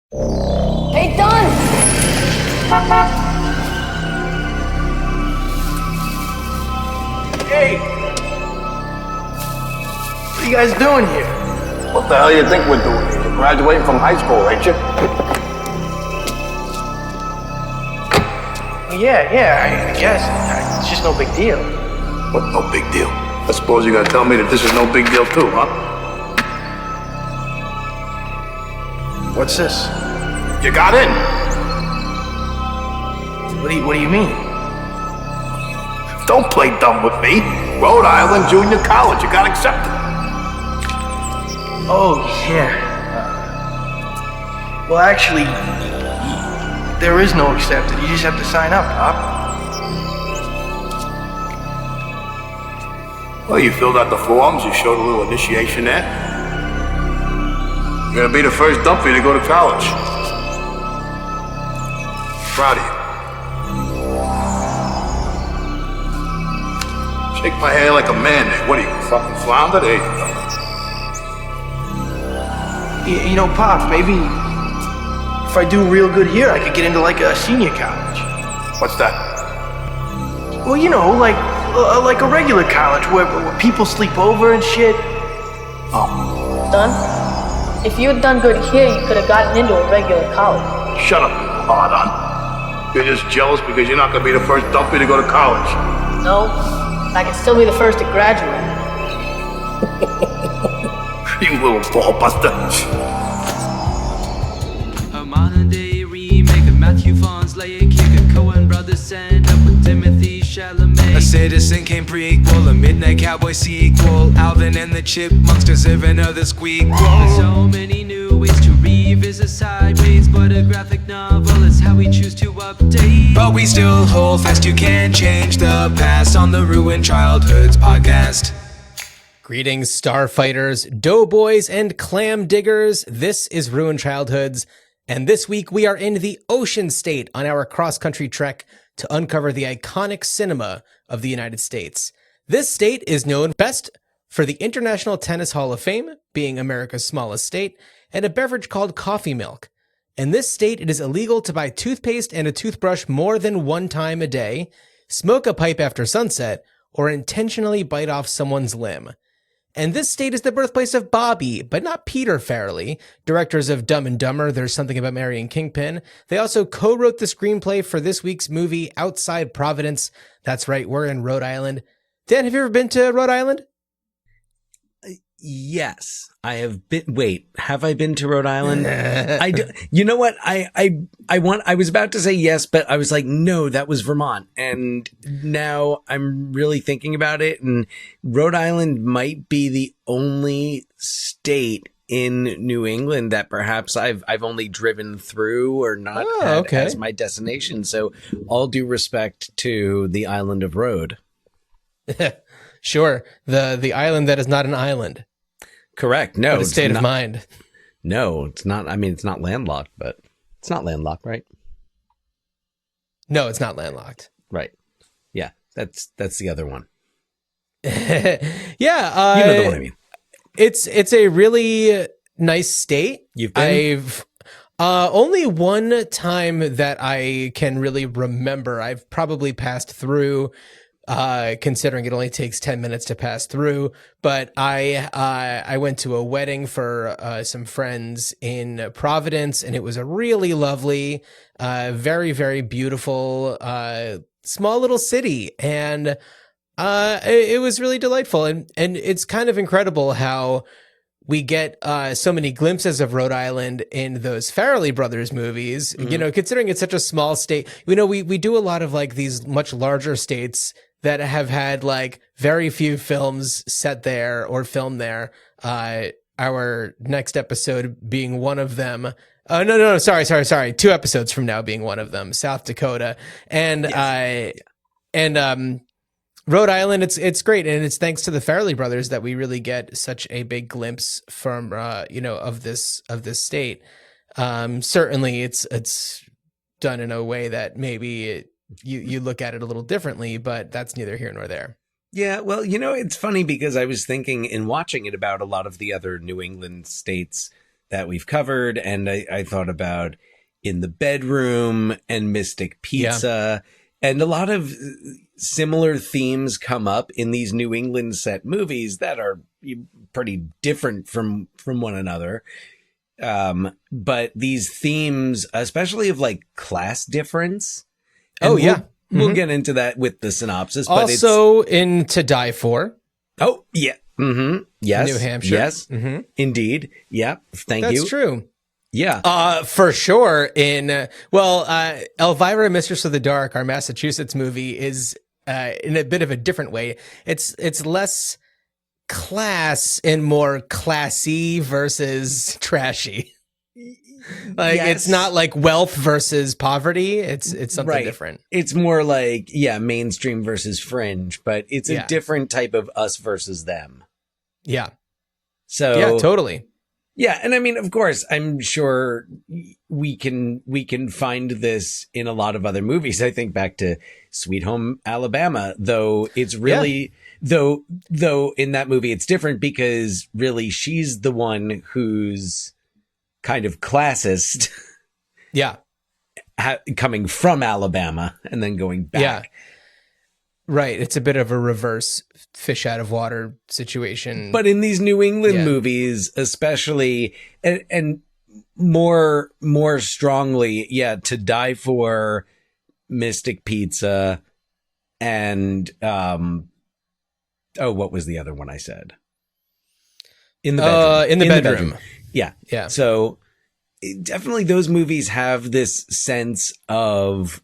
Hey, Don! Hey! What are you guys doing here? What the hell you think we're doing? You're graduating from high school, ain't you? Yeah, I guess. It's just no big deal. What, no big deal? I suppose you're gonna tell me that this is no big deal too, huh? What's this? You got in. What do you mean? Don't play dumb with me. Rhode Island Junior College, you got accepted. Oh, yeah. Well, actually, there is no accepted. You just have to sign up, Pop. Well, you filled out the forms, you showed a little initiation there. You're gonna be the first dumpy to go to college. Proud of you. Shake my hand like a man there. What are you, fucking flounder? There you go. You know, Pop, maybe if I do real good here, I could get into like a senior college. What's that? Well, you know, like a regular college where people sleep over and shit. Oh, Don, if you had done good here, you could have gotten into a regular college. shut up, you hard on. You're just jealous because you're not gonna be the first dumpy to go to college. No, I can still be the first to graduate. You little ball buster. A modern day remake of Matthew Vaughn's Layer Kick, a Coen Brothers stand up with Timothy Chalamet. A Citizen Kane prequel, a Midnight Cowboy sequel, Alvin and the Chipmunks deserve another squeak. There's so many new ways to revisit sideways, but a graphic novel is how we choose to update. But we still hold fast, you can't change the past on the Ruined Childhoods podcast. Greetings, starfighters, doughboys, and clam diggers. This is Ruined Childhoods, and this week we are in the Ocean State on our cross-country trek to uncover the iconic cinema of the United States. This state is known best for the International Tennis Hall of Fame, being America's smallest state, and a beverage called coffee milk. In this state, it is illegal to buy toothpaste and a toothbrush more than one time a day, smoke a pipe after sunset, or intentionally bite off someone's limb. And this state is the birthplace of Bobby, but not Peter Farrelly, directors of Dumb and Dumber, There's Something About Mary and Kingpin. They also co-wrote the screenplay for this week's movie, Outside Providence. That's right, we're in Rhode Island. Dan, have you ever been to Rhode Island? Yes, I have been. Wait, have I been to Rhode Island? I do, you know what? I was about to say yes, but I was like, no, that was Vermont. And now I'm really thinking about it. And Rhode Island might be the only state in New England that perhaps I've only driven through or not had as my destination. So all due respect to the island of Rhode. Sure, the island that is not an island. Correct. No, but a state of mind. No, it's not. I mean, it's not landlocked, but it's not landlocked, right? No, it's not landlocked. Right. Yeah, that's the other one. Yeah, you know the one I mean. It's a really nice state. You've been? I've only one time that I can really remember. I've probably passed through. Considering it only takes 10 minutes to pass through, but I went to a wedding for some friends in Providence, and it was a really lovely, very, very beautiful, small little city, and it was really delightful, and it's kind of incredible how we get so many glimpses of Rhode Island in those Farrelly Brothers movies. Mm-hmm. You know, considering it's such a small state, you know, we do a lot of like these much larger states that have had like very few films set there or filmed there. Our next episode being one of them. No, sorry. 2 episodes from now being one of them, South Dakota. And, Rhode Island, it's great. And it's thanks to the Farrelly Brothers that we really get such a big glimpse from, of this state. Certainly it's done in a way that maybe you look at it a little differently, but that's neither here nor there. Yeah, well, you know, it's funny because I was thinking in watching it about a lot of the other New England states that we've covered. And I thought about In the Bedroom and Mystic Pizza. And a lot of similar themes come up in these New England set movies that are pretty different from one another. But these themes, especially of like class difference. We'll get into that with the synopsis. But also in To Die For. Oh, yeah. Mm-hmm. Yes. New Hampshire. Yes. Indeed. Yeah. Thank you. That's true. Yeah. For sure. In Elvira, Mistress of the Dark, our Massachusetts movie, is in a bit of a different way. It's less class and more classy versus trashy. Like it's not like wealth versus poverty. It's something different. It's more like mainstream versus fringe, but it's a different type of us versus them. Yeah. So yeah, totally. Yeah, and I mean, of course, I'm sure we can find this in a lot of other movies. I think back to Sweet Home Alabama, though it's really though in that movie it's different because really she's the one who's kind of classist. Yeah. Coming from Alabama and then going back. Yeah. Right. It's a bit of a reverse fish out of water situation. But in these New England movies, especially, and more strongly, To Die For, Mystic Pizza, and, what was the other one I said? In the Bedroom. In the bedroom. Yeah. Yeah. So definitely those movies have this sense of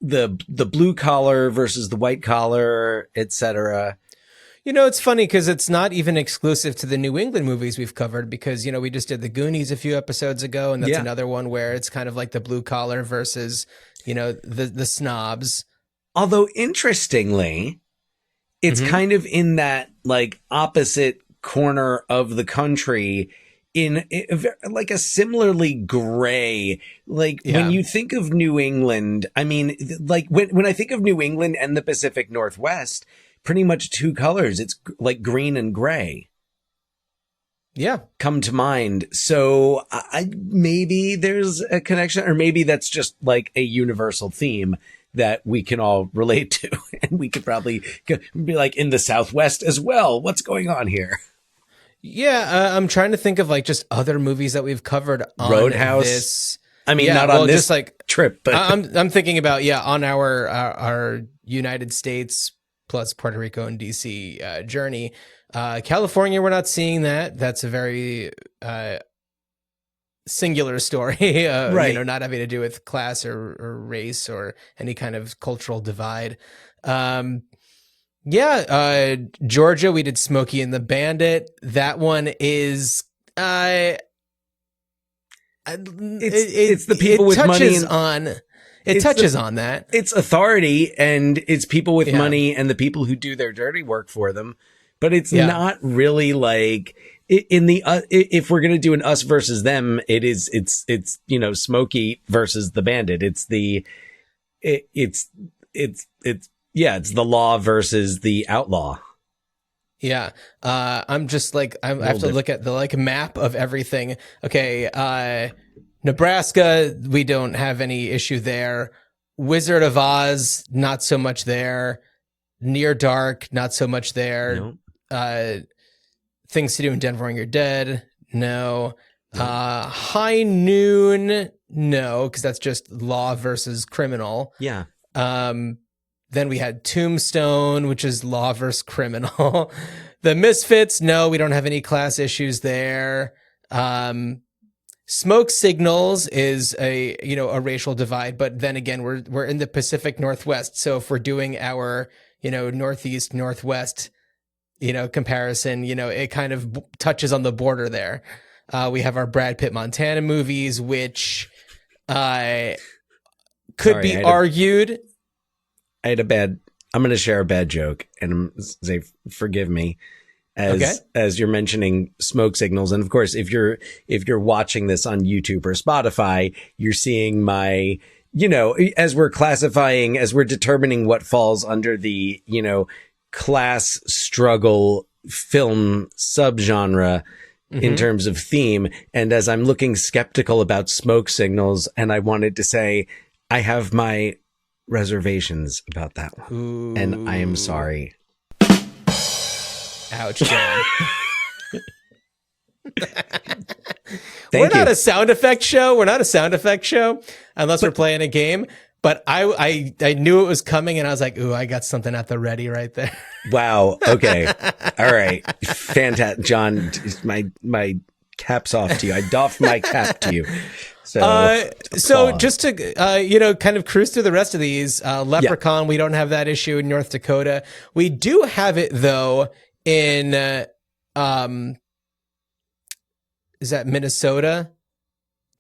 the blue collar versus the white collar, etc. You know, it's funny because it's not even exclusive to the New England movies we've covered because, we just did The Goonies a few episodes ago, and that's another one where it's kind of like the blue collar versus, the snobs. Although interestingly, it's kind of in that like opposite corner of the country in like a similarly gray, like when you think of New England, I mean, like when I think of New England and the Pacific Northwest, pretty much two colors. It's like green and gray. Yeah. Come to mind. So I maybe there's a connection, or maybe that's just like a universal theme that we can all relate to. And we could probably be like in the Southwest as well. What's going on here? Yeah, I'm trying to think of like just other movies that we've covered on Roadhouse. This. I mean, not on this just like trip, but I'm thinking about on our United States plus Puerto Rico and DC journey. California, we're not seeing that. That's a very singular story, right? Not having to do with class or race or any kind of cultural divide. Georgia, we did Smokey and the Bandit. That one is it's the people with money it touches on that. It's authority and it's people with money and the people who do their dirty work for them. But it's not really like in the if we're going to do an us versus them, it's Smokey versus the Bandit. It's the law versus the outlaw. Yeah. I'm just like, I have to look at the like map of everything. Okay. Nebraska, we don't have any issue there. Wizard of Oz, not so much there. Near Dark, not so much there. Nope. Things to Do in Denver When You're Dead, no. High Noon, no, because that's just law versus criminal. Yeah. Then we had Tombstone, which is law versus criminal. The Misfits, no, we don't have any class issues there. Smoke Signals is a racial divide, but then again, we're in the Pacific Northwest. So if we're doing our, Northeast, Northwest, comparison, it kind of touches on the border there. We have our Brad Pitt Montana movies, which could be argued. I'm going to share a bad joke and say, forgive me as you're mentioning Smoke Signals. And of course, if you're watching this on YouTube or Spotify, you're seeing my, as we're determining what falls under the, class struggle film subgenre, in terms of theme. And as I'm looking skeptical about smoke signals, and I wanted to say, I have my reservations about that one. And I am sorry. Ouch, John. Thank Not you. a sound effect show. We're not a sound effect show unless we're playing a game. But I knew it was coming, and I was like, "Ooh, I got something at the ready right there." Wow. Okay. All right. Fantastic, John. My cap's off to you. I doff my cap to you. So applause. Just to kind of cruise through the rest of these, Leprechaun. We don't have that issue in North Dakota. We do have it though in is that Minnesota?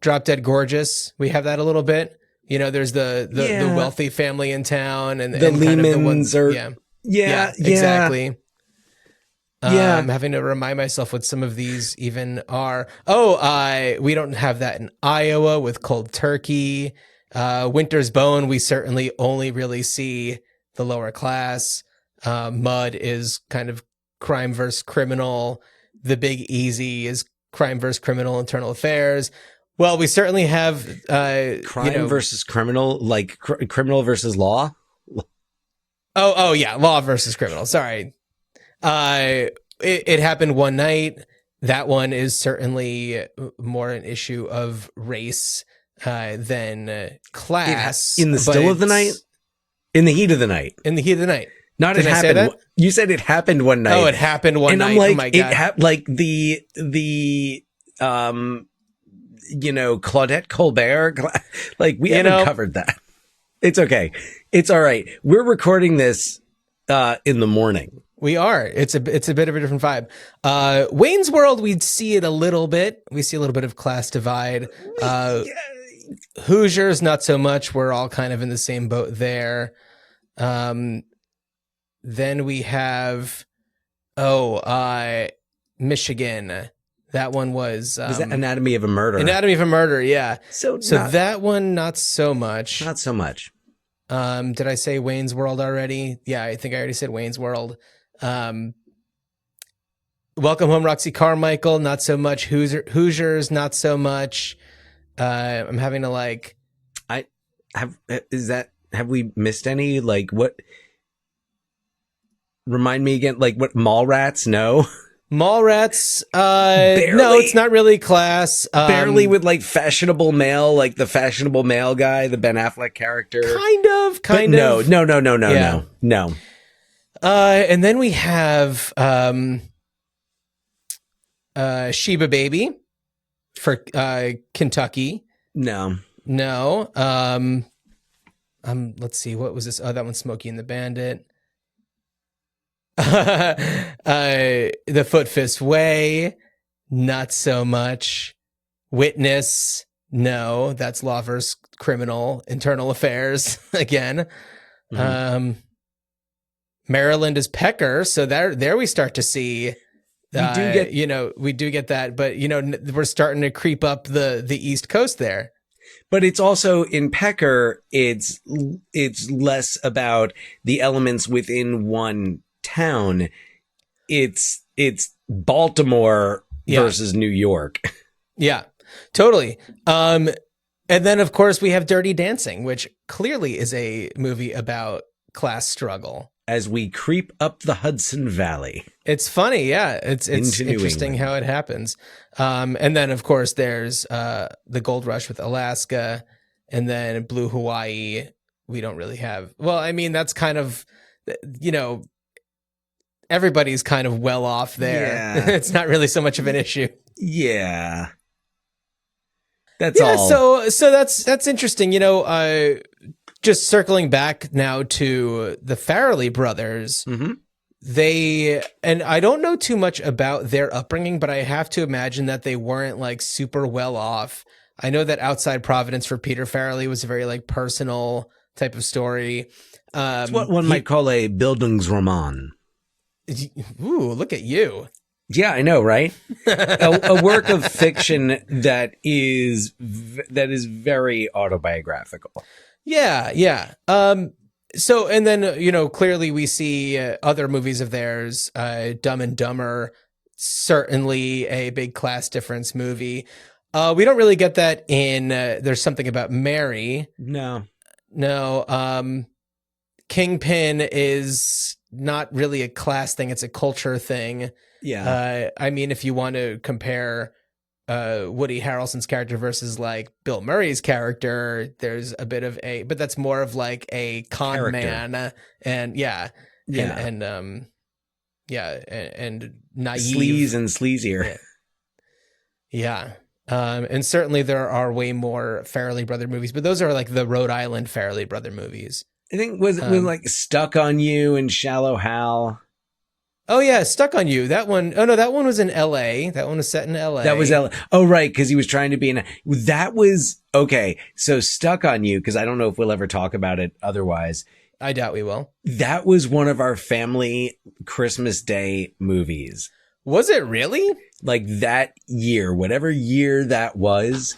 Drop Dead Gorgeous. We have that a little bit. You know, there's the wealthy family in town, and the Lehmans are. Yeah, exactly. I'm having to remind myself what some of these even are. We don't have that in Iowa with Cold Turkey. Winter's Bone, we certainly only really see the lower class. Mud is kind of crime versus criminal. The Big Easy is crime versus criminal, internal affairs. Well, we certainly have crime versus criminal, like criminal versus law. Oh yeah, law versus criminal. Sorry. It happened one night. That one is certainly more an issue of race than class. In the still of the night? In the heat of the night. In the heat of the night. Not it happened. You said it happened one night. Oh, it happened one night. And I'm like, oh my God. like the Claudette Colbert, like we haven't covered that. It's okay. It's all right. We're recording this in the morning. We are. It's a bit of a different vibe. Wayne's World, we'd see it a little bit. We see a little bit of class divide. Hoosiers, not so much. We're all kind of in the same boat there. Then we have, Michigan. That one was that Anatomy of a Murder? Anatomy of a Murder, yeah. So that one, not so much. Not so much. Did I say Wayne's World already? Yeah, I think I already said Wayne's World. Welcome Home, Roxy Carmichael, not so much. Hoosiers, not so much. I'm having to have we missed any? Like what? Remind me again, like what? Mallrats? No. Mallrats, no, it's not really class. Barely with like fashionable male, like the fashionable male guy, the Ben Affleck character. Kind of. No. And then we have Sheba Baby for Kentucky. No. Let's see, what was this? Oh, that one's Smokey and the Bandit. The Foot Fist Way, not so much. Witness, no, that's law versus criminal, internal affairs again. Mm-hmm. Maryland is Pecker, so there we start to see. We do get that, but we're starting to creep up the East Coast there. But it's also in Pecker, it's less about the elements within one town. It's Baltimore versus New York. Yeah, totally. And then of course we have Dirty Dancing, which clearly is a movie about class struggle. As we creep up the Hudson Valley. It's funny, yeah. It's interesting how it happens. And then of course there's the Gold Rush with Alaska, and then Blue Hawaii. We don't really have. Well, I mean, that's kind of, everybody's kind of well off there. Yeah. It's not really so much of an issue. Yeah. That's all. So that's interesting. Just circling back now to the Farrelly brothers. Mm-hmm. And I don't know too much about their upbringing, but I have to imagine that they weren't like super well off. I know that Outside Providence for Peter Farrelly was a very like personal type of story. It's what one might call a Bildungsroman. Ooh, look at you. Yeah, I know, right? a work of fiction that is very autobiographical. Yeah. So, and then, clearly we see other movies of theirs, Dumb and Dumber, certainly a big class difference movie. We don't really get that in There's Something About Mary. No. Kingpin is not really a class thing. It's a culture thing. Yeah. I mean, if you want to compare Woody Harrelson's character versus like Bill Murray's character, there's a bit of but that's more of like a con Character. man and naive. Sleaze and sleazier. Yeah. And certainly there are way more Farrelly Brother movies, but those are like the Rhode Island Farrelly Brother movies. I think was like Stuck on You and Shallow Hal. Oh yeah, Stuck on You. That one. Oh no, that one was in L.A. That one was set in L.A. That was L.A. Oh right, because he was trying to be in. That was okay. So Stuck on You, because I don't know if we'll ever talk about it otherwise. I doubt we will. That was one of our family Christmas Day movies. Was it really? Like that year, whatever year that was,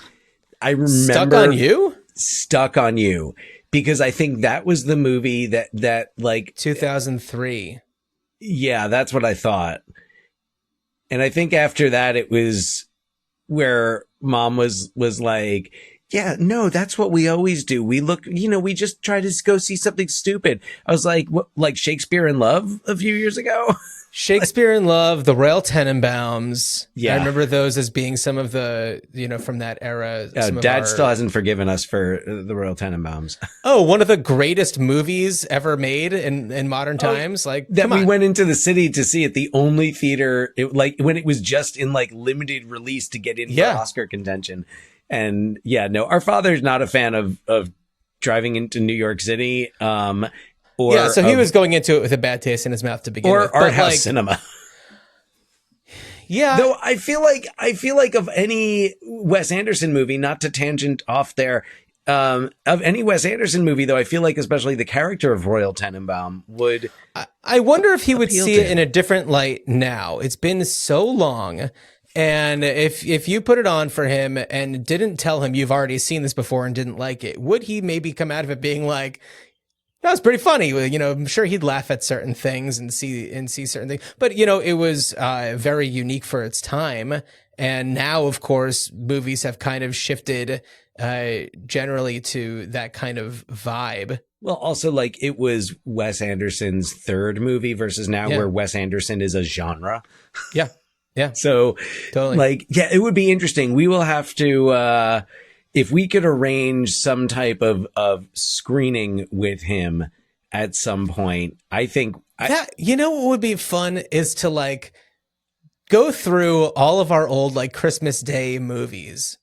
I remember Stuck on You. Stuck on You, because I think that was the movie that like 2003. Yeah, that's what I thought. And I think after that, it was where Mom was like, yeah, no, that's what we always do. We look, we just try to go see something stupid. I was like, what, like Shakespeare in Love a few years ago? Shakespeare in Love, the Royal Tenenbaums. Yeah. I remember those as being some of the, from that era. Dad still hasn't forgiven us for the Royal Tenenbaums. Oh, one of the greatest movies ever made in modern times. Like that we went into the city to see it, the only theater, when it was just in like limited release to get into Oscar contention. And our father's not a fan of driving into New York City. So he was going into it with a bad taste in his mouth to begin with. Or art house cinema. Yeah. Though I feel like of any Wes Anderson movie, not to tangent off there, of any Wes Anderson movie, though, I feel like especially the character of Royal Tenenbaum would. I wonder if he would see it in a different light now. It's been so long. And if you put it on for him and didn't tell him you've already seen this before and didn't like it, would he maybe come out of it being like, that was pretty funny. I'm sure he'd laugh at certain things and see certain things. But, it was very unique for its time. And now, of course, movies have kind of shifted generally to that kind of vibe. Well, also, like, it was Wes Anderson's third movie versus now where Wes Anderson is a genre. Yeah. Yeah. So, totally. It would be interesting. We will have to... if we could arrange some type of screening with him at some point, I think what would be fun is to like go through all of our old like Christmas Day movies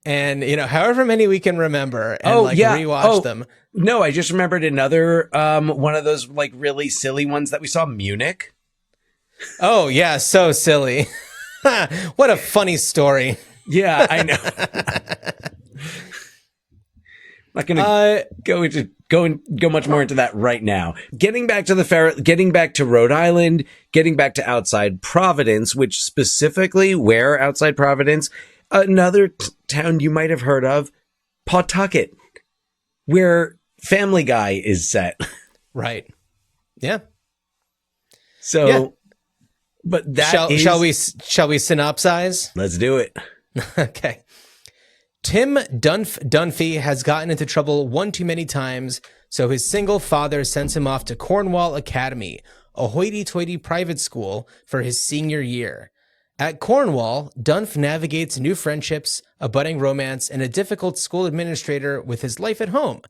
and, however many we can remember and rewatch them. No, I just remembered another, one of those like really silly ones that we saw, Munich. Oh yeah. So silly. What a funny story. Yeah, I know. I'm not going to go much more into that right now. Getting back to Rhode Island, getting back to outside Providence, which specifically where outside Providence, another town you might have heard of, Pawtucket, where Family Guy is set. Right. Yeah. So, but that shall we synopsize? Let's do it. Okay. Tim Dunphy has gotten into trouble one too many times, so his single father sends him off to Cornwall Academy, a hoity-toity private school, for his senior year. At Cornwall, Dunph navigates new friendships, a budding romance, and a difficult school administrator with his life at home,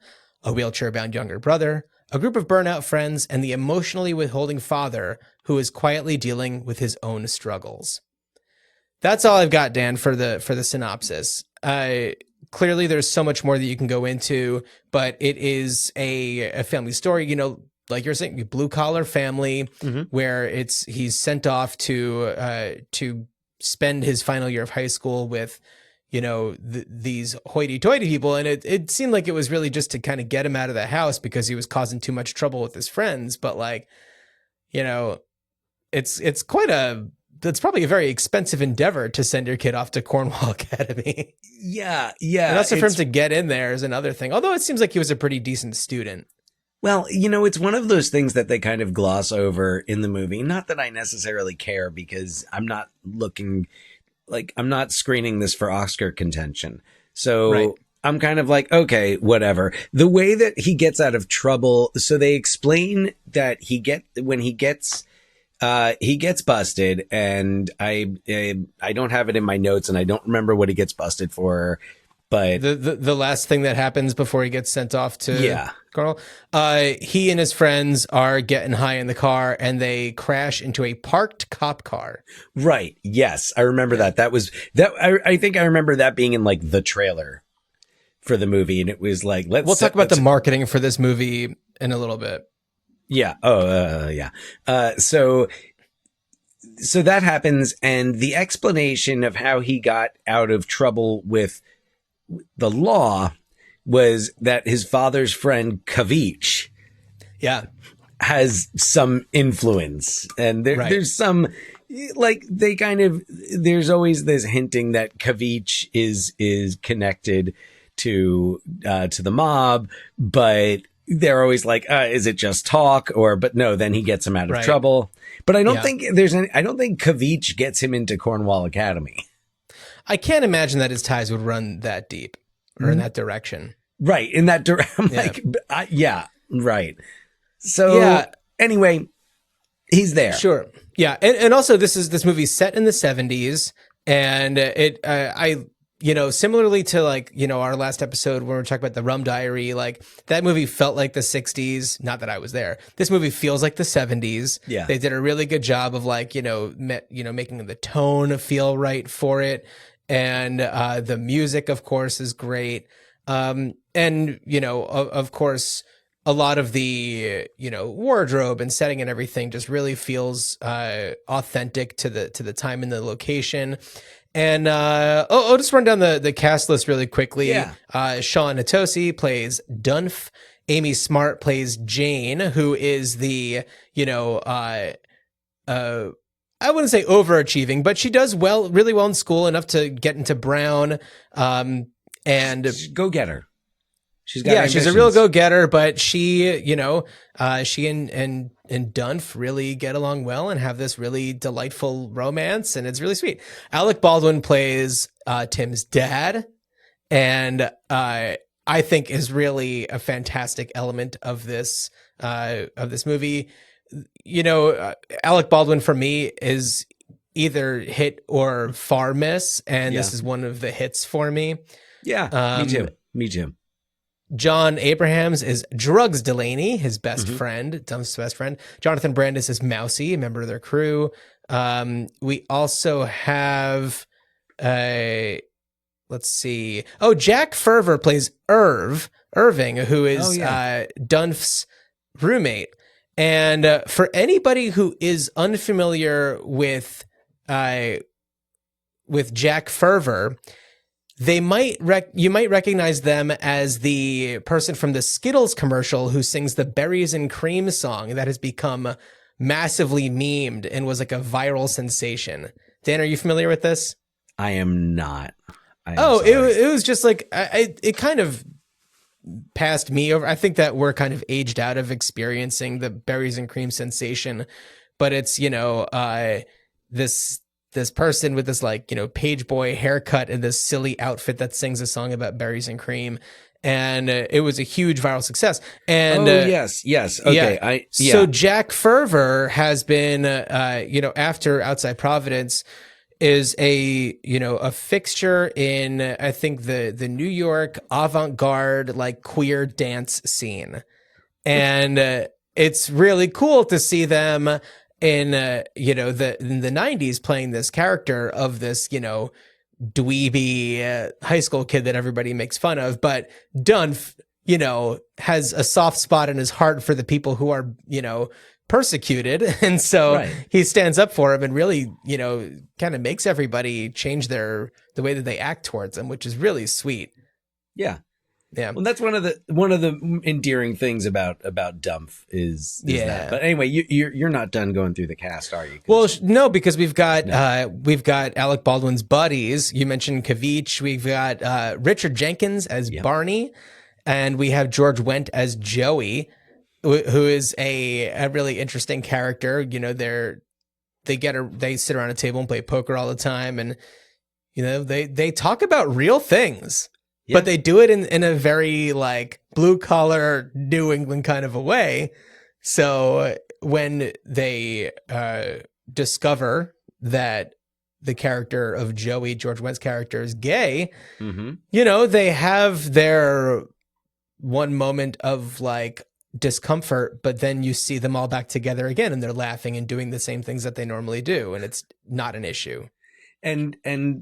a wheelchair-bound younger brother, a group of burnout friends, and the emotionally withholding father who is quietly dealing with his own struggles. That's all I've got, Dan, for the synopsis. Clearly, there's so much more that you can go into, but it is a family story. Like you're saying, blue collar family, where he's sent off to spend his final year of high school with, these hoity-toity people, and it seemed like it was really just to kind of get him out of the house because he was causing too much trouble with his friends. But it's probably a very expensive endeavor to send your kid off to Cornwall Academy. Yeah. And also for him to get in there is another thing. Although it seems like he was a pretty decent student. Well, it's one of those things that they kind of gloss over in the movie. Not that I necessarily care because I'm not I'm not screening this for Oscar contention. So Right. I'm kind of like, okay, whatever. The way that he gets out of trouble. So they explain that when he gets busted, and I don't have it in my notes and I don't remember what he gets busted for. But The last thing that happens before he gets sent off to Carl, he and his friends are getting high in the car and they crash into a parked cop car. Right. Yes. I remember that. That was that. I think I remember that being in like the trailer for the movie. And it was like, We'll talk about the marketing for this movie in a little bit. Yeah. Oh, yeah. So that happens. And the explanation of how he got out of trouble with the law was that his father's friend Kavich has some influence, and there's some there's always this hinting that Kavich is connected to the mob, but they're always like, is it just talk? But no, then he gets him out of trouble. But I don't think I don't think Kavich gets him into Cornwall Academy. I can't imagine that his ties would run that deep or in that direction. Right. In that direction. Right. So anyway, he's there. Sure. Yeah. And also this movie's set in the 70s, and similarly to our last episode when we were talking about the Rum Diary, like that movie felt like the 60s. Not that I was there. This movie feels like the 70s. Yeah. They did a really good job of making the tone feel right for it. And the music, of course, is great. Of course, a lot of the, wardrobe and setting and everything just really feels authentic to the time and the location. And I'll just run down the cast list really quickly. Yeah. Sean Natosi plays Dunph. Amy Smart plays Jane, who is the, I wouldn't say overachieving, but she does really well in school, enough to get into Brown. And go getter. She's a real go getter, but she and Dunph really get along well and have this really delightful romance, and it's really sweet. Alec Baldwin plays Tim's dad, and I think is really a fantastic element of this movie. Alec Baldwin for me is either hit or far miss, and this is one of the hits for me. Yeah, me too. John Abrahams is Drugs Delaney, his best friend, Dunph's best friend. Jonathan Brandis is Mousy, a member of their crew. We also have, let's see. Oh, Jack Ferver plays Irving, who is Dunph's roommate. And for anybody who is unfamiliar with Jack Ferver, you might recognize them as the person from the Skittles commercial who sings the Berries and Cream song that has become massively memed and was like a viral sensation. Dan, are you familiar with this? I am not. It was just like it kind of passed me over. I think that we're kind of aged out of experiencing the Berries and Cream sensation, but it's this person with this page boy haircut and this silly outfit that sings a song about berries and cream, and it was a huge viral success. And yes, okay, So Jack Ferver has been after Outside Providence is a fixture in, I think, the New York avant-garde queer dance scene, and it's really cool to see them in the 90s playing this character of this dweeby high school kid that everybody makes fun of, but Dunph has a soft spot in his heart for the people who are persecuted, and so he stands up for him and really kind of makes everybody change the way that they act towards him, which is really sweet. Yeah. Well, that's one of the endearing things about Dunph is that. But anyway, you're not done going through the cast, are you? Well, no, because we've got Alec Baldwin's buddies. You mentioned Kavich. We've got Richard Jenkins as Barney, and we have George Wendt as Joey. who is a really interesting character. You know, they sit around a table and play poker all the time, and you know, they talk about real things, but they do it in a very like blue collar New England kind of a way. So when they discover that the character of Joey, George Wendt's character, is gay, you know, they have their one moment of like discomfort, but then you see them all back together again and they're laughing and doing the same things that they normally do, and it's not an issue. And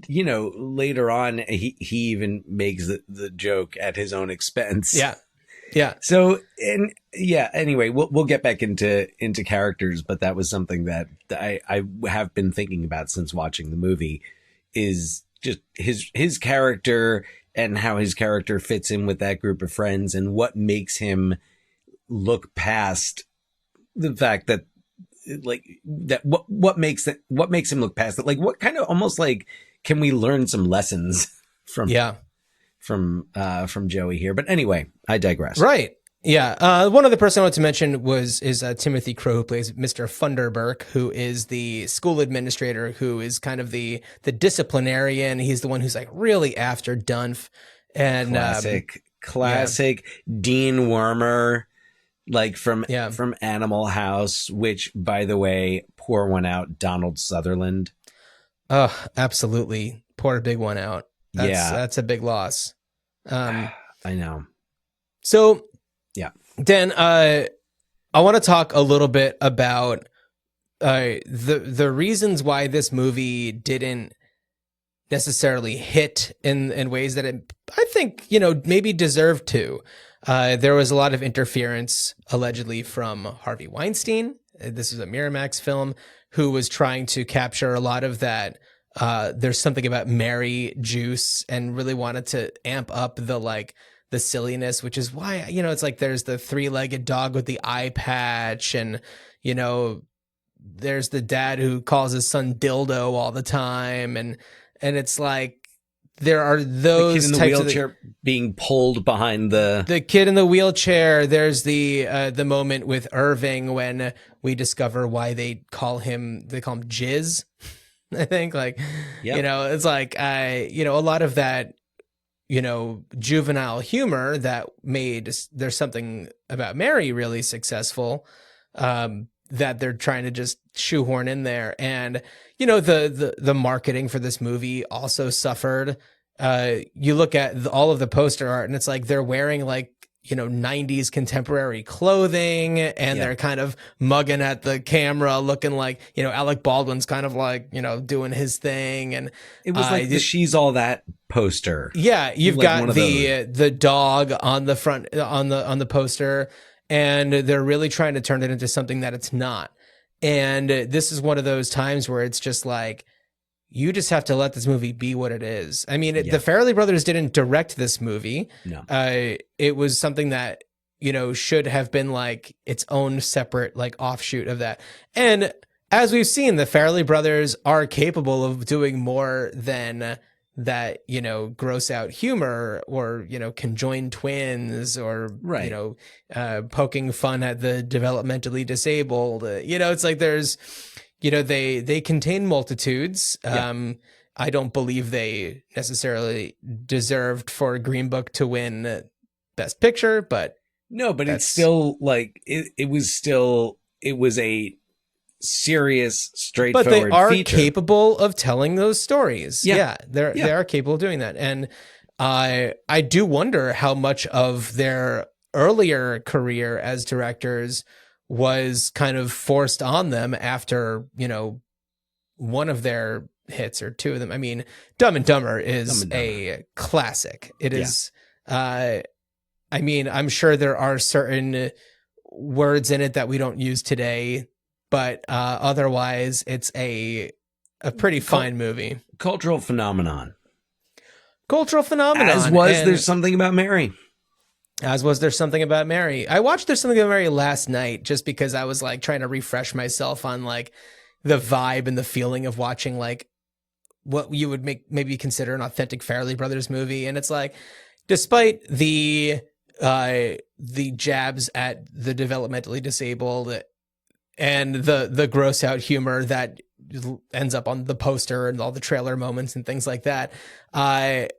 you know, later on he even makes the joke at his own expense. Yeah. So, and yeah, anyway, we'll get back into characters, but that was something that I have been thinking about since watching the movie, is just his character and how his character fits in with that group of friends, and what makes him look past the fact that what makes him look past it. Like, what kind of, almost like, can we learn some lessons from Joey here? But anyway, I digress. Right. Yeah. One other person I wanted to mention is Timothy Crow, who plays Mr. Funderburk, who is the school administrator, who is kind of the disciplinarian. He's the one who's like really after Dunph. And classic Dean Wormer, like from Animal House, which, by the way, pour one out, Donald Sutherland. Oh, absolutely. Pour a big one out. That's a big loss. I know. So, yeah, Dan, I want to talk a little bit about the reasons why this movie didn't necessarily hit in ways that it, I think, you know, maybe deserved to. There was a lot of interference, allegedly, from Harvey Weinstein. This is a Miramax film, who was trying to capture a lot of that. There's something about Mary juice, and really wanted to amp up the silliness, which is why, you know, it's like there's the three-legged dog with the eye patch, and, you know, there's the dad who calls his son dildo all the time, and it's like there are those the kid in the types wheelchair being pulled behind the kid in the wheelchair. There's the moment with Irving when we discover why they call him Jizz. I think, like, you know, it's like, you know, a lot of that, you know, juvenile humor that made There's Something About Mary really successful, that they're trying to just shoehorn in there. And, you know, the marketing for this movie also suffered. You look at all of the poster art, and it's like they're wearing, like, you know, 90s contemporary clothing, and they're kind of mugging at the camera, looking like, you know, Alec Baldwin's kind of like, you know, doing his thing. And it was like the She's All That poster. Yeah, you've got the dog on the front on the poster, and they're really trying to turn it into something that it's not. And this is one of those times where it's just like, you just have to let this movie be what it is. I mean, the Farrelly Brothers didn't direct this movie. No. It was something that, you know, should have been like its own separate, like, offshoot of that. And as we've seen, the Farrelly Brothers are capable of doing more than that, you know, gross out humor, or, you know, conjoined twins, or, you know, poking fun at the developmentally disabled. You know, it's like there's, you know, they contain multitudes. I don't believe they necessarily deserved for Green Book to win Best Picture, but no, but it's still like it was a serious, straightforward but they are feature. capable of telling those stories. They are capable of doing that. And I do wonder how much of their earlier career as directors was kind of forced on them after, you know, one of their hits, or two of them. I mean, Dumb and Dumber is a classic. It is. I mean, I'm sure there are certain words in it that we don't use today, but otherwise it's a pretty fine movie. Cultural phenomenon. As was There's Something About Mary. As was There's Something About Mary. I watched There's Something About Mary last night just because I was like trying to refresh myself on like the vibe and the feeling of watching like what you would maybe consider an authentic Farrelly Brothers movie. And it's like, despite the the jabs at the developmentally disabled and the gross out humor that ends up on the poster and all the trailer moments and things like that,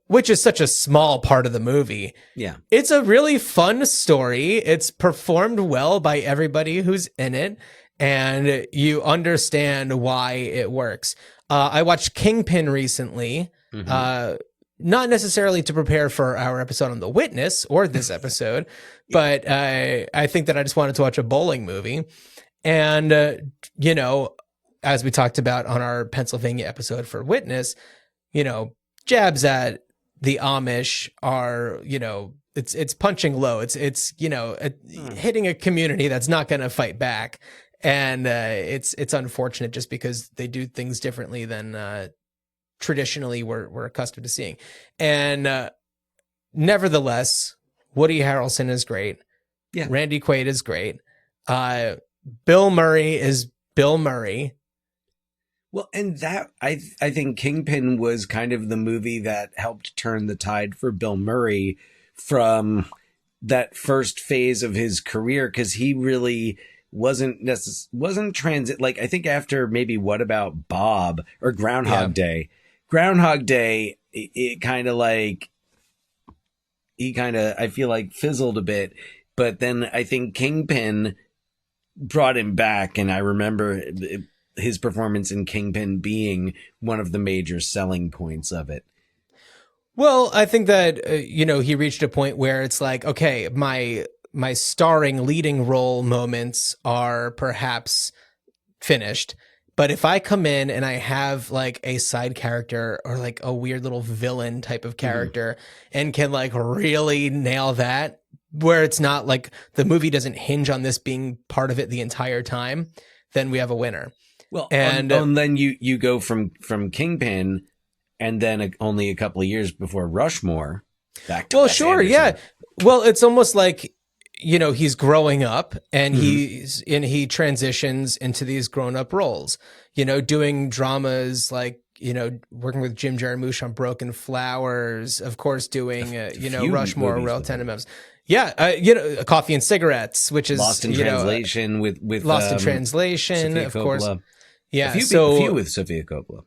which is such a small part of the movie. Yeah. It's a really fun story. It's performed well by everybody who's in it, and you understand why it works. I watched Kingpin recently, not necessarily to prepare for our episode on The Witness or this episode, but I think that I just wanted to watch a bowling movie. And, you know, as we talked about on our Pennsylvania episode for Witness, you know, jabs at the Amish are, you know, it's punching low. It's you know, hitting a community that's not going to fight back. And it's unfortunate just because they do things differently than traditionally we're accustomed to seeing. And nevertheless, Woody Harrelson is great. Yeah. Randy Quaid is great. Bill Murray is Bill Murray. Well, and that I think Kingpin was kind of the movie that helped turn the tide for Bill Murray from that first phase of his career, because he really wasn't transit. Like, I think after maybe What About Bob or Groundhog Day, it kind of like I feel like fizzled a bit, but then I think Kingpin brought him back, and I remember his performance in Kingpin being one of the major selling points of it. Well, I think that, you know, he reached a point where it's like, okay, my starring leading role moments are perhaps finished. But if I come in and I have like a side character or like a weird little villain type of character and can like really nail that, where it's not like the movie doesn't hinge on this being part of it the entire time, then we have a winner. Well, and then you go from Kingpin, and then only a couple of years before Rushmore. Back to well, Wes sure, Anderson. yeah. Well, it's almost like, you know, he's growing up and he transitions into these grown up roles. You know, doing dramas like, you know, working with Jim Jarmusch on Broken Flowers, of course, doing you know, Rushmore, Royal Tenenbaums. Yeah, you know, Coffee and Cigarettes, which is Lost in Translation with Lost in Translation, Sophia of course. Coppola. Yeah, a few with Sophia Coppola.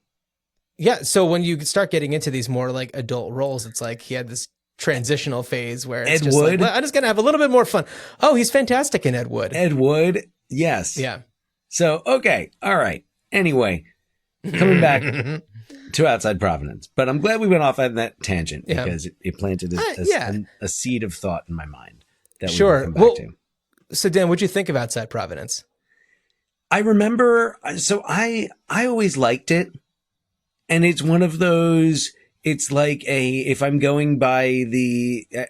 Yeah, so when you start getting into these more like adult roles, it's like he had this transitional phase where it's Ed just Wood. like, I'm just gonna have a little bit more fun. Oh, he's fantastic in Ed Wood. Ed Wood, yes. Yeah. So, okay, all right. Anyway, coming back to Outside Providence, but I'm glad we went off on that tangent because it planted a seed of thought in my mind that we will come back to. So Dan, what'd you think of Outside Providence? I remember, so I always liked it, and it's one of those, it's like if I'm going by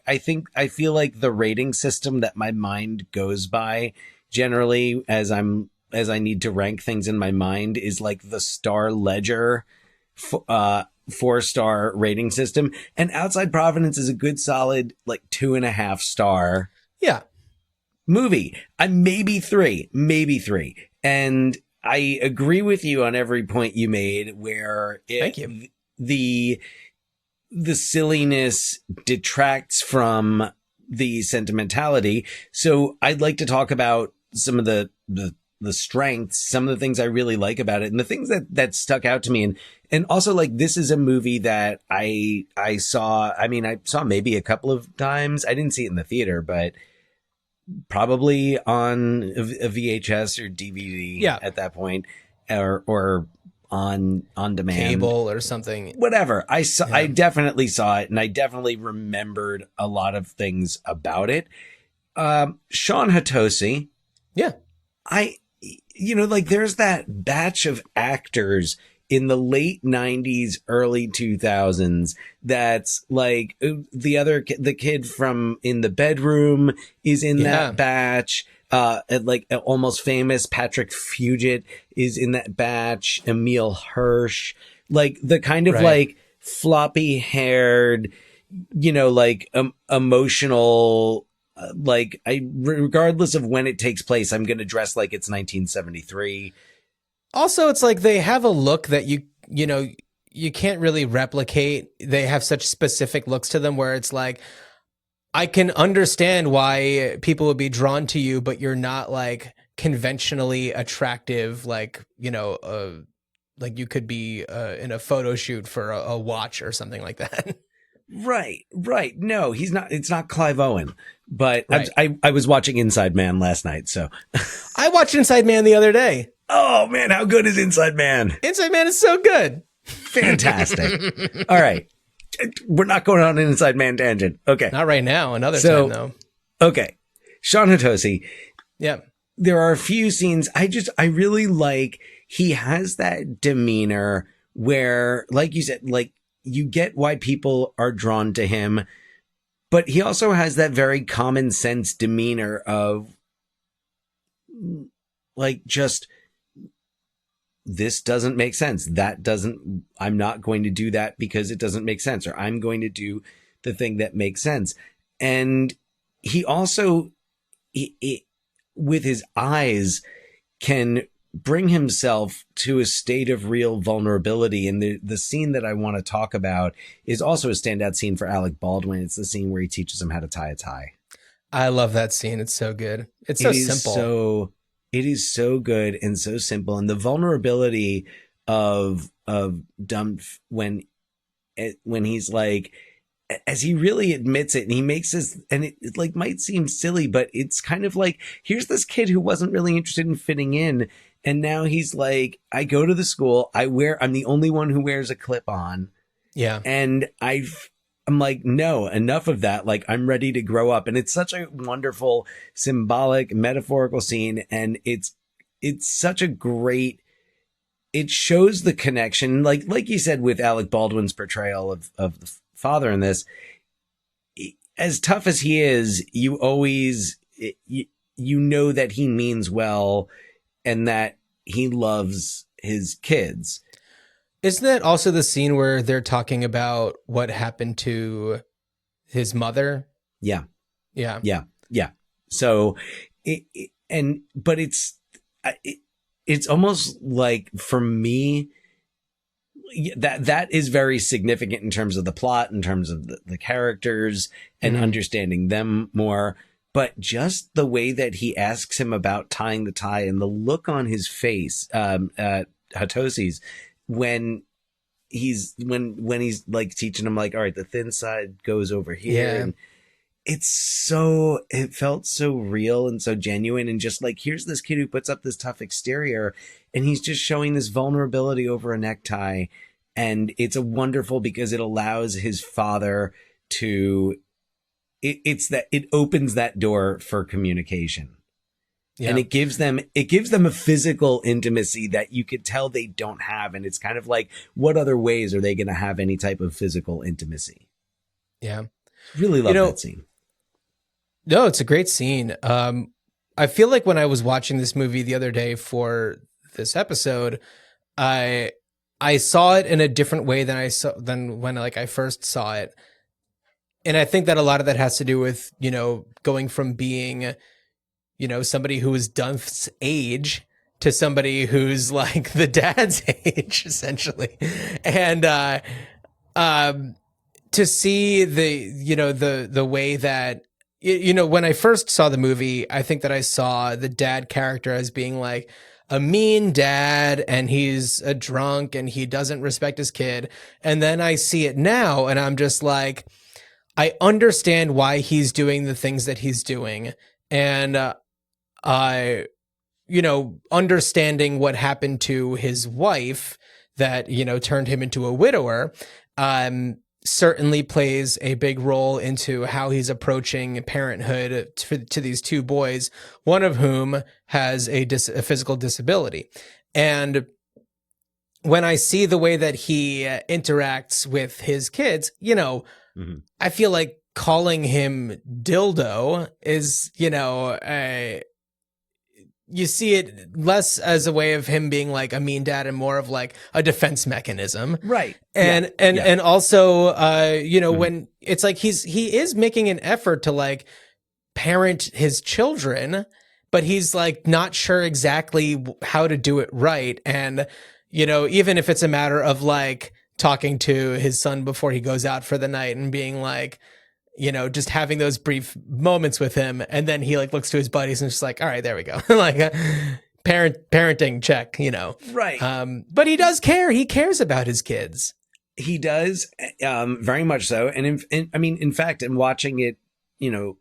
I feel like the rating system that my mind goes by generally as I need to rank things in my mind is like the Star Ledger 4-star rating system, and Outside Providence is a good solid like 2.5 star movie. Maybe three. And I agree with you on every point you made where Thank you. The silliness detracts from the sentimentality. So I'd like to talk about some of the strengths, some of the things I really like about it, and the things that stuck out to me. And also, like, this is a movie that I saw maybe a couple of times. I didn't see it in the theater, but probably on a VHS or DVD at that point, or on demand, cable or something, whatever. I definitely saw it, and I definitely remembered a lot of things about it. Sean Hatosi, there's that batch of actors in the late 90s, early 2000s that's like the kid from In the Bedroom is in that batch. Like Almost Famous, Patrick Fugit is in that batch. Emile Hirsch, like the kind of like floppy haired, emotional, regardless of when it takes place, I'm going to dress like it's 1973. Also, it's like they have a look that you can't really replicate. They have such specific looks to them where it's like, I can understand why people would be drawn to you, but you're not like conventionally attractive, like, like you could be in a photo shoot for a watch or something like that. Right. No, he's not. It's not Clive Owen. But Right. I was watching Inside Man last night, so. I watched Inside Man the other day. Oh man, how good is Inside Man? Inside Man is so good. Fantastic. All right. We're not going on an Inside Man tangent. Okay. Not right now. Another time though. Okay. Sean Hatosi. Yeah. There are a few scenes I really like. He has that demeanor where, like you said, like you get why people are drawn to him, but he also has that very common sense demeanor of like, just, this doesn't make sense. I'm not going to do that because it doesn't make sense, or I'm going to do the thing that makes sense. And he also, with his eyes, can bring himself to a state of real vulnerability. And the scene that I want to talk about is also a standout scene for Alec Baldwin. It's the scene where he teaches him how to tie a tie. I love that scene. It's so good. It's so simple. It is so good and so simple. And the vulnerability of Dumpf when he's like, as he really admits it, and he makes this, and it like might seem silly, but it's kind of like, here's this kid who wasn't really interested in fitting in. And now he's like, I go to the school, I'm the only one who wears a clip on. Yeah. And I'm like, no, enough of that. Like, I'm ready to grow up. And it's such a wonderful, symbolic, metaphorical scene. And it's such a great, it shows the connection. Like you said, with Alec Baldwin's portrayal of the father in this, as tough as he is, you always, you know that he means well and that he loves his kids. Isn't that also the scene where they're talking about what happened to his mother? Yeah. Yeah. Yeah. Yeah. So, but it's almost like, for me, that is very significant in terms of the plot, in terms of the characters and understanding them more. But just the way that he asks him about tying the tie and the look on his face, Hatosi's, when he's like teaching him, like, all right, the thin side goes over here. Yeah. And it felt so real and so genuine. And just like, here's this kid who puts up this tough exterior and he's just showing this vulnerability over a necktie. And it's a wonderful, because it allows his father to, it opens that door for communication. Yeah. And it gives them a physical intimacy that you could tell they don't have. And it's kind of like, what other ways are they going to have any type of physical intimacy? Yeah. Really love that scene. No, it's a great scene. I feel like when I was watching this movie the other day for this episode, I saw it in a different way than when I first saw it. And I think that a lot of that has to do with, going from being, somebody who is Dunph's age to somebody who's like the dad's age, essentially. And to see the way that, when I first saw the movie, I think that I saw the dad character as being like a mean dad, and he's a drunk and he doesn't respect his kid. And then I see it now and I'm just like, I understand why he's doing the things that he's doing. And understanding what happened to his wife that, turned him into a widower, certainly plays a big role into how he's approaching parenthood to these two boys, one of whom has a physical disability. And when I see the way that he interacts with his kids, I feel like calling him dildo is, you see it less as a way of him being like a mean dad and more of like a defense mechanism. Right. And also, when it's like he is making an effort to like parent his children, but he's like not sure exactly how to do it right. And, even if it's a matter of like talking to his son before he goes out for the night and being like, just having those brief moments with him, and then he like looks to his buddies and is just like, all right, there we go. Like parenting check, Right. but he does care. He cares about his kids. He does, very much so. And in fact, in watching it,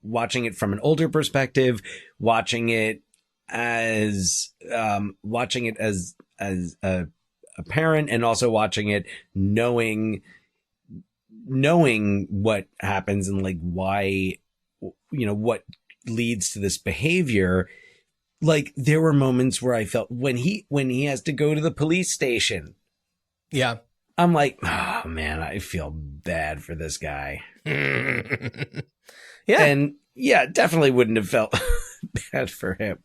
watching it from an older perspective, watching it as a parent, and also watching it knowing what happens and like why, what leads to this behavior. Like there were moments where I felt when he has to go to the police station. Yeah. I'm like, oh man, I feel bad for this guy. Yeah. And yeah, definitely wouldn't have felt bad for him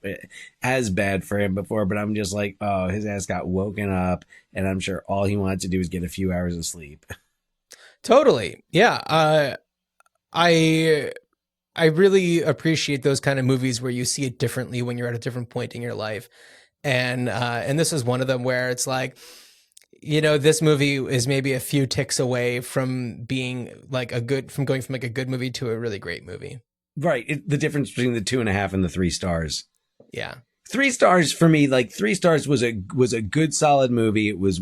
before, but I'm just like, oh, his ass got woken up, and I'm sure all he wanted to do was get a few hours of sleep. Totally. Yeah. I really appreciate those kind of movies where you see it differently when you're at a different point in your life. And this is one of them where it's like, this movie is maybe a few ticks away from being like going from like a good movie to a really great movie. Right. The difference between the 2.5 and the 3 stars. Yeah. 3 stars for me, like 3 stars was a good solid movie. It was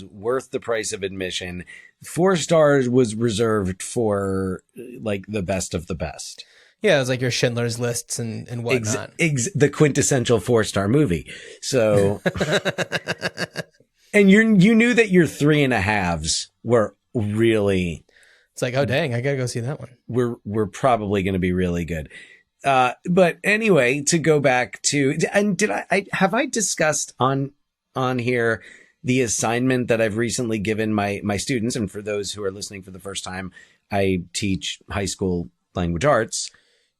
worth the price of admission. 4 stars was reserved for like the best of the best. Yeah, it was like your Schindler's Lists and whatnot. The quintessential 4-star movie. So, and you knew that your 3.5s were really. It's like, oh dang, I gotta go see that one. We're probably going to be really good. But anyway, to go back to, and have I discussed on here the assignment that I've recently given my students? And for those who are listening for the first time, I teach high school language arts.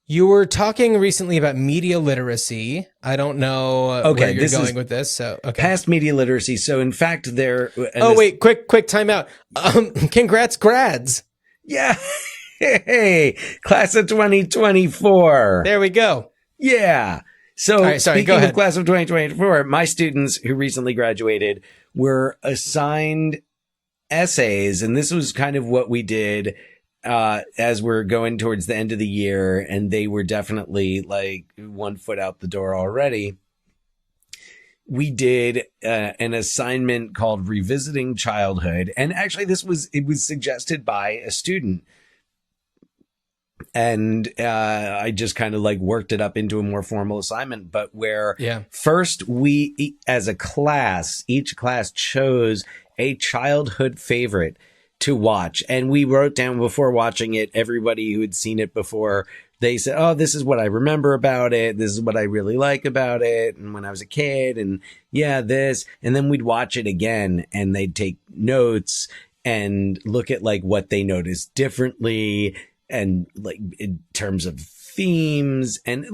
You were talking recently about media literacy. I don't know where you're going with this. So, okay. Past media literacy. So in fact, wait, quick timeout. Congrats, grads. Yeah. Hey, class of 2024. There we go. Yeah. So all right, sorry, go ahead. Of class of 2024, my students who recently graduated were assigned essays. And this was kind of what we did as we're going towards the end of the year. And they were definitely like 1 foot out the door already. We did an assignment called Revisiting Childhood. And actually it was suggested by a student. And I just kind of like worked it up into a more formal assignment, but where first we, as a class, each class chose a childhood favorite to watch. And we wrote down before watching it, everybody who had seen it before, they said, oh, this is what I remember about it. This is what I really like about it. And when I was a kid, and this, and then we'd watch it again and they'd take notes and look at like what they noticed differently. And like in terms of themes and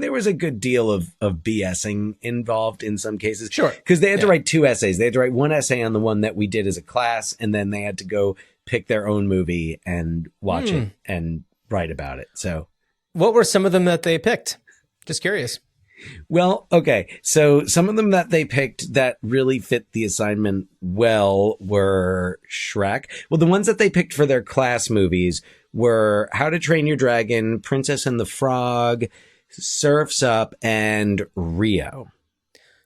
there was a good deal of BSing involved in some cases. Sure. Because they had to write 2 essays. They had to write 1 essay on the one that we did as a class, and then they had to go pick their own movie and watch it and write about it. So what were some of them that they picked? Just curious. Well, okay. So some of them that they picked that really fit the assignment well were Shrek. Well, the ones that they picked for their class movies were How to Train Your Dragon, Princess and the Frog, Surf's Up, and Rio.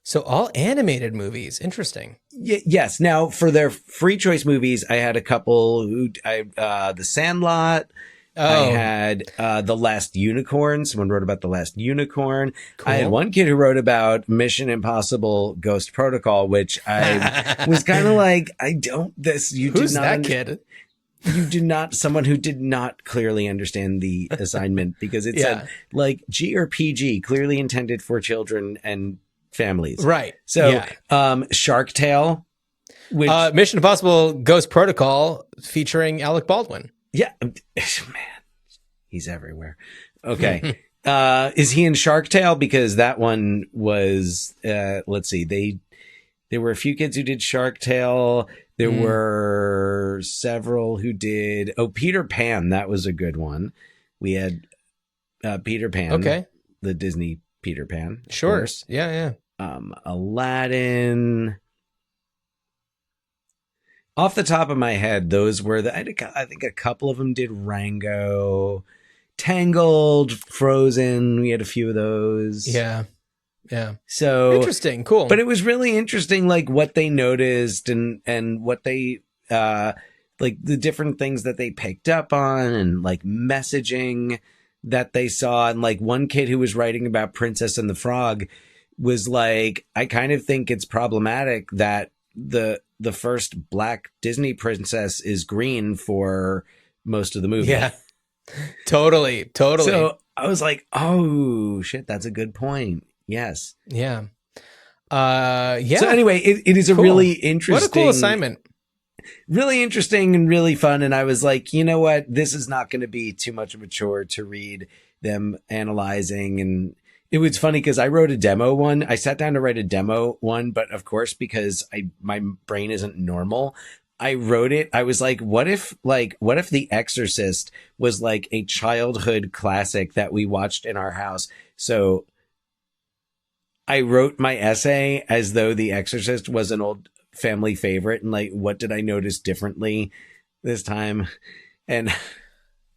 So all animated movies. Interesting. Yes. Now, for their free choice movies, I had a couple The Sandlot. Oh. I had The Last Unicorn. Someone wrote about The Last Unicorn. Cool. I had one kid who wrote about Mission Impossible Ghost Protocol, which I was kind of like, Who's that kid? You do not, someone who did not clearly understand the assignment, because it said like G or PG, clearly intended for children and families. Right. So, Shark Tale, which Mission Impossible Ghost Protocol featuring Alec Baldwin. Yeah, man, he's everywhere. Okay. Is he in Shark Tale? Because that one was, let's see, there were a few kids who did Shark Tale. There were several who did, Peter Pan. That was a good one. We had Peter Pan. Okay. The Disney Peter Pan. Sure. Yeah. Aladdin. Off the top of my head, those were I think a couple of them did Rango. Tangled, Frozen. We had a few of those. Yeah. So interesting, cool. But it was really interesting, like what they noticed and what they like the different things that they picked up on, and like messaging that they saw. And like one kid who was writing about Princess and the Frog was like, I kind of think it's problematic that the first black Disney princess is green for most of the movie. Yeah, totally. So I was like, oh shit, that's a good point. Yes. Yeah. Yeah. So anyway, it is a really interesting. What a cool assignment. Really interesting and really fun. And I was like, you know what? This is not going to be too much of a chore to read them analyzing. And it was funny because I wrote a demo one. I sat down to write a demo one, but of course, because my brain isn't normal, I wrote it. I was like, what if The Exorcist was like a childhood classic that we watched in our house? So I wrote my essay as though The Exorcist was an old family favorite, and like, what did I notice differently this time? And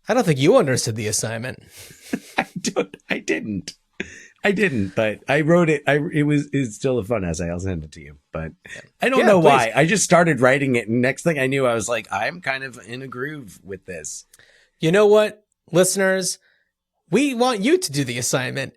I don't think you understood the assignment. I didn't, but I wrote it. It's still a fun essay. I'll send it to you, but I don't know why. I just started writing it, and next thing I knew, I was like, I'm kind of in a groove with this. You know what, listeners? We want you to do the assignment.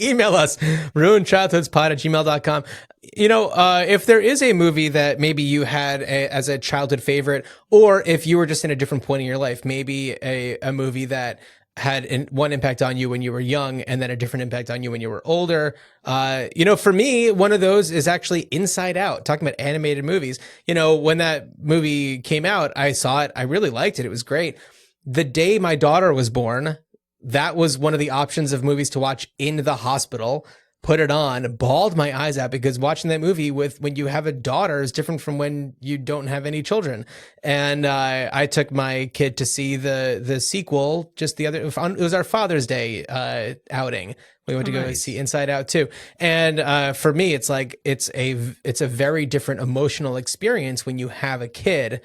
Email us, ruinedchildhoodspod@gmail.com. If there is a movie that maybe you had as a childhood favorite, or if you were just in a different point in your life, maybe a movie that had one impact on you when you were young and then a different impact on you when you were older. For me, one of those is actually Inside Out, talking about animated movies. When that movie came out, I saw it. I really liked it. It was great. The day my daughter was born, that was one of the options of movies to watch in the hospital. Put it on, bawled my eyes out, because watching that movie when you have a daughter is different from when you don't have any children. And I took my kid to see the sequel just it was our Father's Day outing. We went to go see Inside Out too. And for me, it's like it's a very different emotional experience when you have a kid,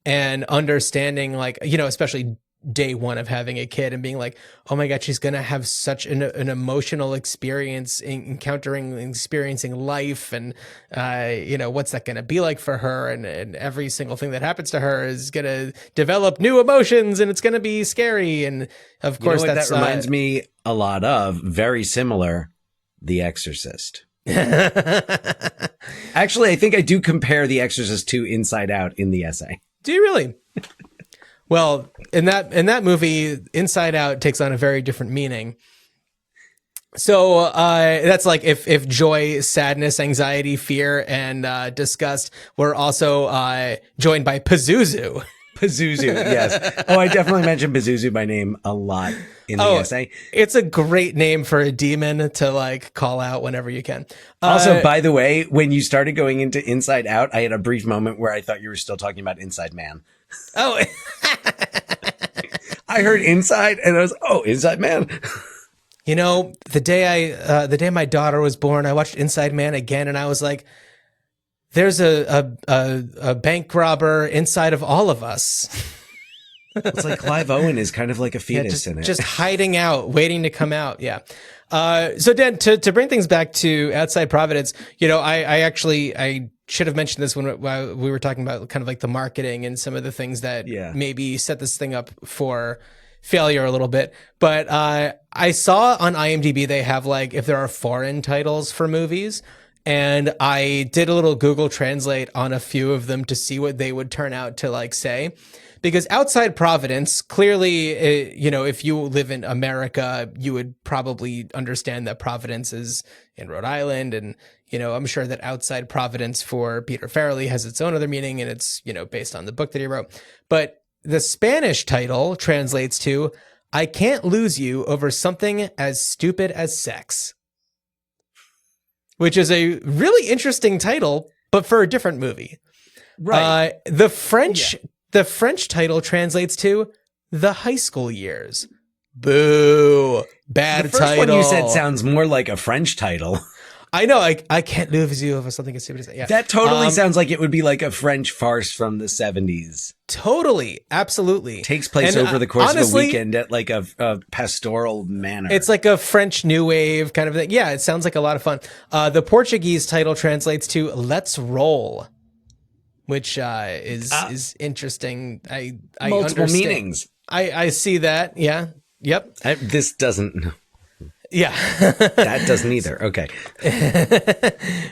and understanding, like, especially day one of having a kid and being like, oh my God, she's going to have such an emotional experience experiencing life. And, what's that going to be like for her? And every single thing that happens to her is going to develop new emotions, and it's going to be scary. And of course, that reminds me a lot of, very similar, The Exorcist. Actually, I think I do compare The Exorcist to Inside Out in the essay. Do you really? Well, in that movie, Inside Out takes on a very different meaning. So that's like if joy, sadness, anxiety, fear, and disgust were also joined by Pazuzu. Pazuzu, yes. Oh, I definitely mentioned Pazuzu by name a lot in the essay. It's a great name for a demon to like call out whenever you can. Also, by the way, when you started going into Inside Out, I had a brief moment where I thought you were still talking about Inside Man. Oh, I heard Inside, and I was, Inside Man. The day my daughter was born, I watched Inside Man again, and I was like, there's a bank robber inside of all of us. It's like Clive Owen is kind of like a fetus in it. Just hiding out, waiting to come out. Yeah. So Dan, to bring things back to Outside Providence, I should have mentioned this when we were talking about kind of like the marketing and some of the things that maybe set this thing up for failure a little bit. But I saw on IMDb they have like if there are foreign titles for movies, and I did a little Google Translate on a few of them to see what they would turn out to like say. Because Outside Providence, clearly, if you live in America, you would probably understand that Providence is in Rhode Island. And, I'm sure that Outside Providence for Peter Farrelly has its own other meaning, and it's, based on the book that he wrote. But the Spanish title translates to, I Can't Lose You Over Something as Stupid as Sex. Which is a really interesting title, but for a different movie. Right. The French title translates to The High School Years. Boo. Bad title. The first one you said sounds more like a French title. I know. I can't lose you over something as stupid as that. Yeah. That totally sounds like it would be like a French farce from the 70s. Totally. Absolutely. Takes place And, over the course honestly, of a weekend at like a pastoral manner. It's like a French New Wave kind of thing. Yeah, it sounds like a lot of fun. The Portuguese title translates to "Let's Roll," which is interesting. I multiple understand. meanings. I see that. Yeah. Yep. This doesn't. Yeah. That doesn't either. Okay.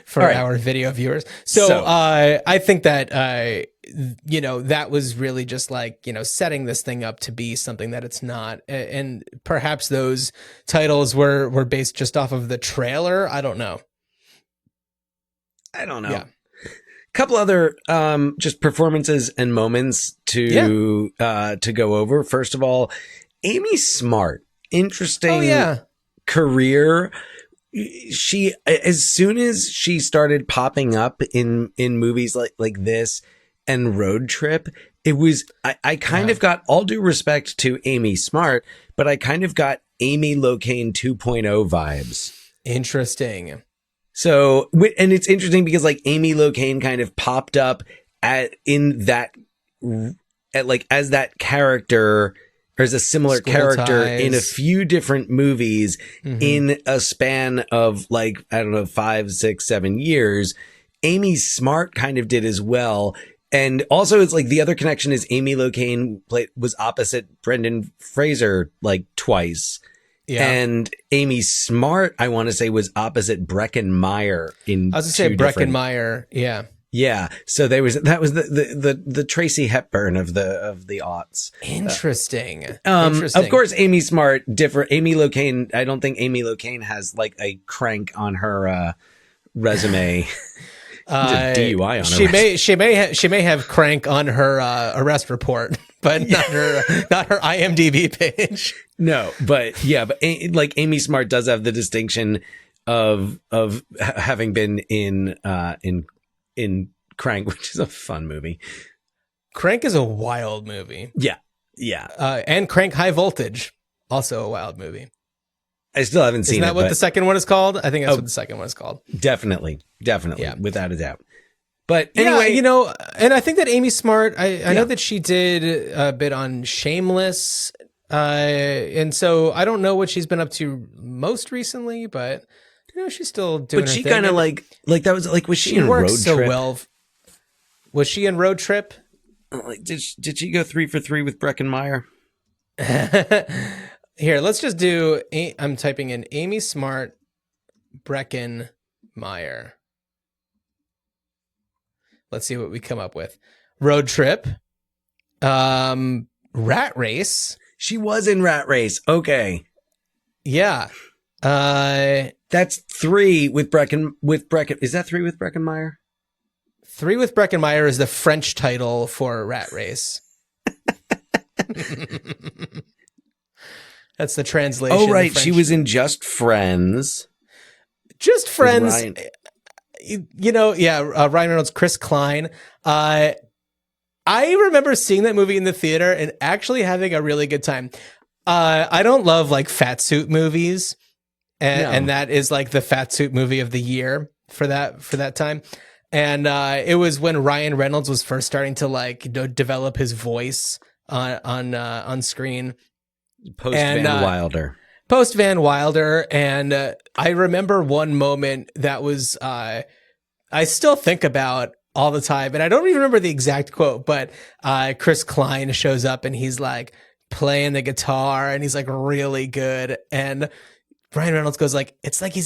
For our video viewers. So I think that, that was really just like, setting this thing up to be something that it's not. And perhaps those titles were based just off of the trailer. I don't know. Yeah. Couple other just performances and moments to go over. First of all, Amy Smart. Interesting career. She, as soon as she started popping up in movies like this and Road Trip, it was I kind of got, all due respect to Amy Smart, but I kind of got Amy Locane 2.0 vibes. Interesting. So, and it's interesting because like Amy Locane kind of popped up as that character, or as a similar School character Ties. in a few different movies in a span of like, I don't know, 5, 6, 7 years. Amy Smart kind of did as well. And also it's like the other connection is Amy Locane was opposite Brendan Fraser like twice. Yeah. And Amy Smart, I want to say, was opposite Breckin Meyer in. I was going to say Breckin Meyer. Yeah. Yeah. So that was the Tracy Hepburn of the aughts. Interesting. Of course, Amy Smart different. Amy Locane. I don't think Amy Locane has like a crank on her resume. DUI on her. She may have crank on her arrest report, but not her IMDb page. No, but like Amy Smart does have the distinction of having been in Crank, which is a fun movie. Crank is a wild movie. Yeah. And Crank High Voltage, also a wild movie. I still haven't seen it. Isn't that what the second one is called? I think that's what the second one is called. Definitely, yeah. Without a doubt. But anyway, and I think that Amy Smart, I know that she did a bit on Shameless, and so I don't know what she's been up to most recently, but she's still doing. But her she thing. kind of like that was like, was she in Road Trip? So well. Was she in Road Trip? Like, did she go 3 for 3 with Breckin Meyer? Here, let's just do. I'm typing in Amy Smart, Breckin Meyer. Let's see what we come up with. Road Trip, Rat Race. She was in Rat Race. Okay. Yeah. That's 3 with Breckin. Is that 3 with Breckin Meyer? 3 with Breckin Meyer is the French title for Rat Race. That's the translation. Oh, right. She was in Just Friends. Just Friends. Ryan. Ryan Reynolds, Chris Klein. I remember seeing that movie in the theater and actually having a really good time. I don't love like fat suit movies. And that is like the fat suit movie of the year for that time. And it was when Ryan Reynolds was first starting to like develop his voice on screen. Post Van Wilder. And I remember one moment that was I still think about all the time, and I don't even remember the exact quote, but Chris Klein shows up and he's like playing the guitar and he's like really good, and Ryan Reynolds goes like, it's like he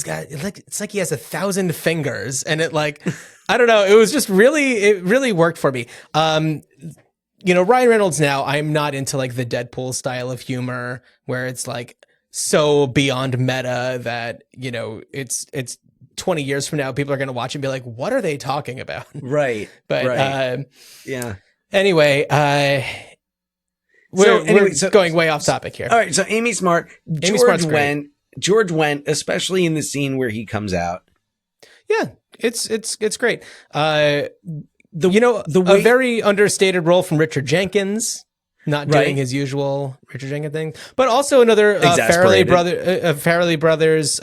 has 1,000 fingers, and it like, I don't know, it really worked for me. Ryan Reynolds now, I'm not into like the Deadpool style of humor where it's like so beyond meta that, it's 20 years from now, people are going to watch and be like, what are they talking about? Right. But, right. Anyway, we're going way off topic here. All right. So Amy Smart, George went, especially in the scene where he comes out. Yeah, it's great. A very understated role from Richard Jenkins, not doing his usual Richard Jenkins thing, but also another Farrelly Brothers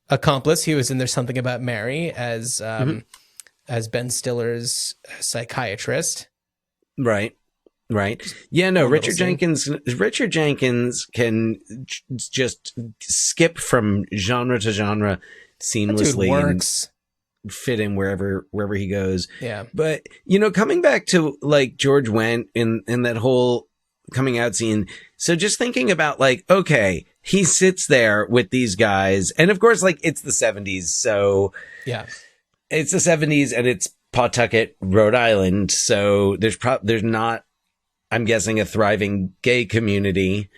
accomplice. He was in There's Something About Mary as Ben Stiller's psychiatrist. Right. Yeah, no, One little Richard Jenkins can just skip from genre to genre seamlessly and fit in wherever he goes. Yeah. But, coming back to like George Wendt in that whole coming out scene. So just thinking about like, okay, he sits there with these guys, and of course, like, it's the 70s. So yeah, it's the 70s and it's Pawtucket, Rhode Island. So there's not, I'm guessing, a thriving gay community.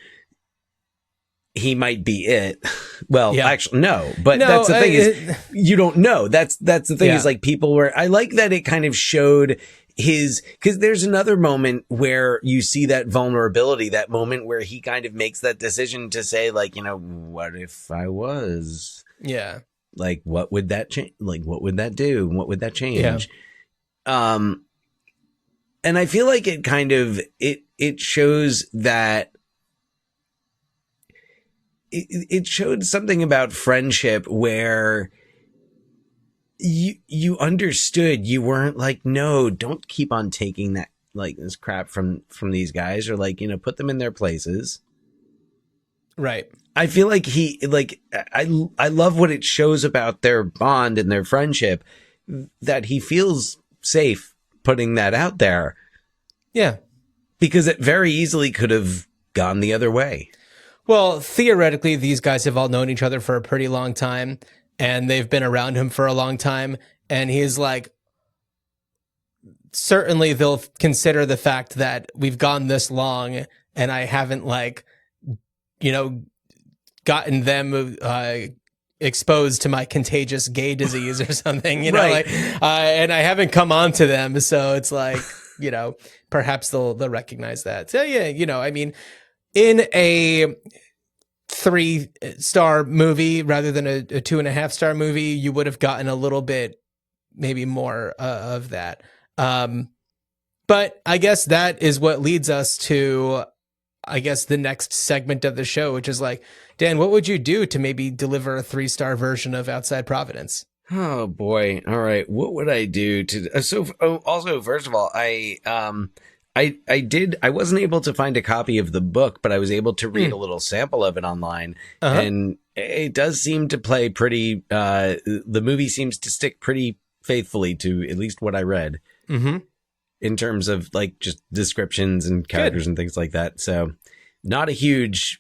He might be it. Well, actually, no. But that's the thing is, you don't know. That's the thing is, like, people were. I like that it kind of showed because there's another moment where you see that vulnerability, that moment where he kind of makes that decision to say, like, what if I was? Yeah. Like, what would that change? Like, what would that do? What would that change? Yeah. And I feel like it kind of, it shows that it showed something about friendship where you understood. You weren't like, no, don't keep on taking that, like, this crap from these guys, or like, put them in their places. Right. I feel like I love what it shows about their bond and their friendship, that he feels safe putting that out there. Yeah. Because it very easily could have gone the other way. Well, theoretically, these guys have all known each other for a pretty long time, and they've been around him for a long time. And he's like, certainly they'll consider the fact that we've gone this long and I haven't, like, gotten them exposed to my contagious gay disease or something, right. And I haven't come on to them. So it's like, perhaps they'll recognize that. So yeah, I mean, in a 3-star movie rather than a 2.5-star movie, you would have gotten a little bit, maybe more of that. But I guess that is what leads us to, the next segment of the show, which is like, Dan, what would you do to maybe deliver a 3-star version of Outside Providence? Oh boy. All right. What would I do to, also, first of all, I wasn't able to find a copy of the book, but I was able to read a little sample of it online. And it does seem to play pretty, the movie seems to stick pretty faithfully to at least what I read. Mm-hmm. In terms of, like, just descriptions and characters and things like that. So not that huge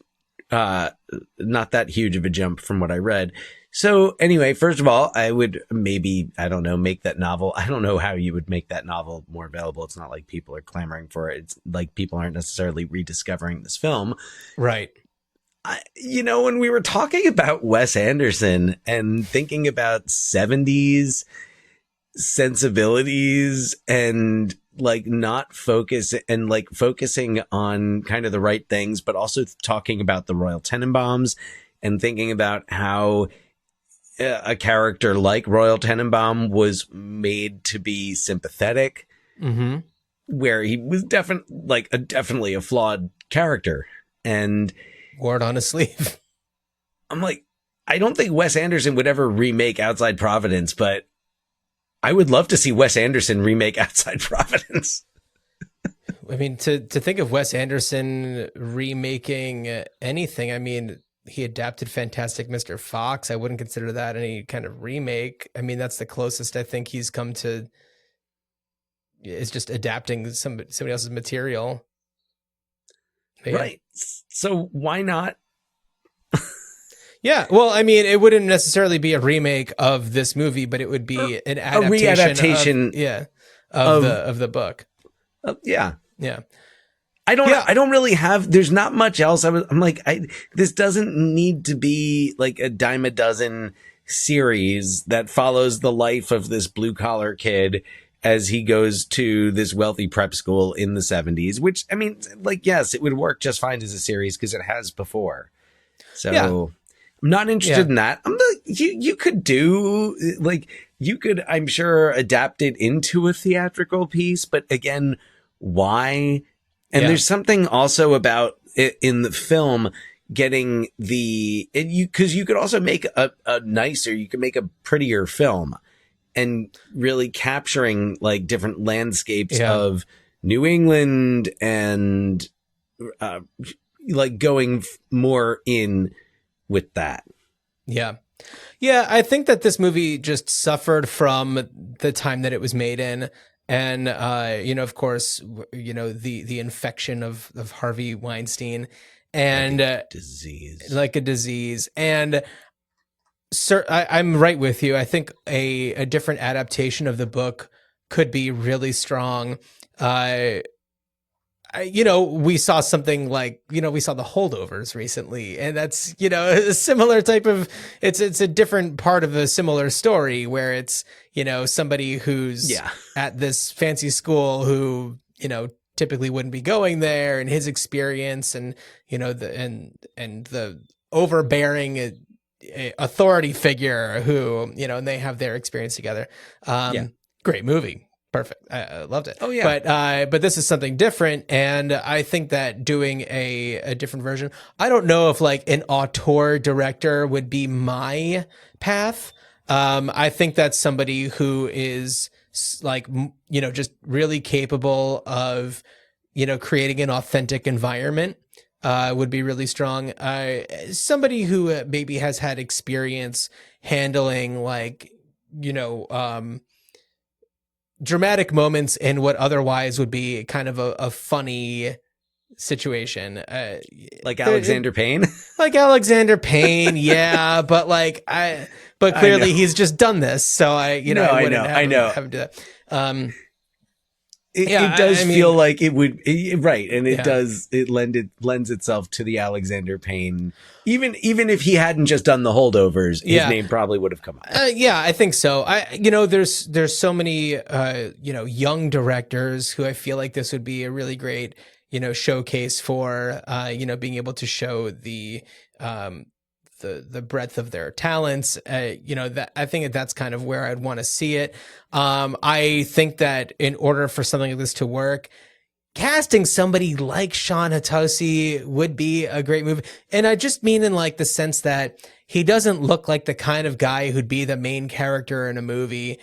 of a jump from what I read. So anyway, first of all, I would maybe, make that novel. I don't know how you would make that novel more available. It's not like people are clamoring for it. It's like people aren't necessarily rediscovering this film. Right. When we were talking about Wes Anderson and thinking about 70s sensibilities and like not focus and like focusing on kind of the right things, but also talking about the Royal Tenenbaums and thinking about how a character like Royal Tenenbaum was made to be sympathetic, where he was definitely a flawed character, and wore it on his sleeve. I'm like, I don't think Wes Anderson would ever remake Outside Providence, but I would love to see Wes Anderson remake Outside Providence. I mean, to think of Wes Anderson remaking anything, I mean, he adapted Fantastic Mr. Fox. I wouldn't consider that any kind of remake. I mean, that's the closest I think he's come to, is just adapting somebody else's material. Yeah. Right. So why not? Yeah, well, I mean, it wouldn't necessarily be a remake of this movie, but it would be an adaptation of the book. Yeah. Yeah. I don't really have, there's not much else. I'm like, this doesn't need to be like a dime a dozen series that follows the life of this blue collar kid as he goes to this wealthy prep school in the 70s, which, I mean, like, yes, it would work just fine as a series because it has before. So yeah. I'm not interested in that. You could do, like, I'm sure, adapt it into a theatrical piece, but again, why? And there's something also about it in the film. getting because you could also make a nicer, you could make a prettier film and really capturing like different landscapes of New England and like going more in with that. Yeah. Yeah, I think that this movie just suffered from the time that it was made in. And, of course, the infection of Harvey Weinstein and like a disease. And I'm right with you. I think a different adaptation of the book could be really strong. We saw something like, we saw The Holdovers recently, and that's, a similar type of, it's a different part of a similar story where it's, somebody who's at this fancy school who, typically wouldn't be going there, and his experience and, the overbearing authority figure who, and they have their experience together. Great movie. Perfect. I loved it. Oh yeah. But this is something different. And I think that doing a different version, I don't know if like an auteur director would be my path. I think that's somebody who is like, just really capable of, creating an authentic environment, would be really strong. Somebody who maybe has had experience handling like, dramatic moments in what otherwise would be kind of a funny situation. Like Alexander Payne? Like Alexander Payne, yeah. But clearly he's just done this. So I wouldn't have him do that. It does feel like it would, right. And it does, it lends itself to the Alexander Payne. Even if he hadn't just done The Holdovers, his name probably would have come up. I think so. There's so many, young directors who I feel like this would be a really great, showcase for, being able to show the breadth of their talents. That I think that's kind of where I'd want to see it. I think that in order for something like this to work, casting somebody like Sean Hatosi would be a great move. And I just mean in like the sense that he doesn't look like the kind of guy who'd be the main character in a movie.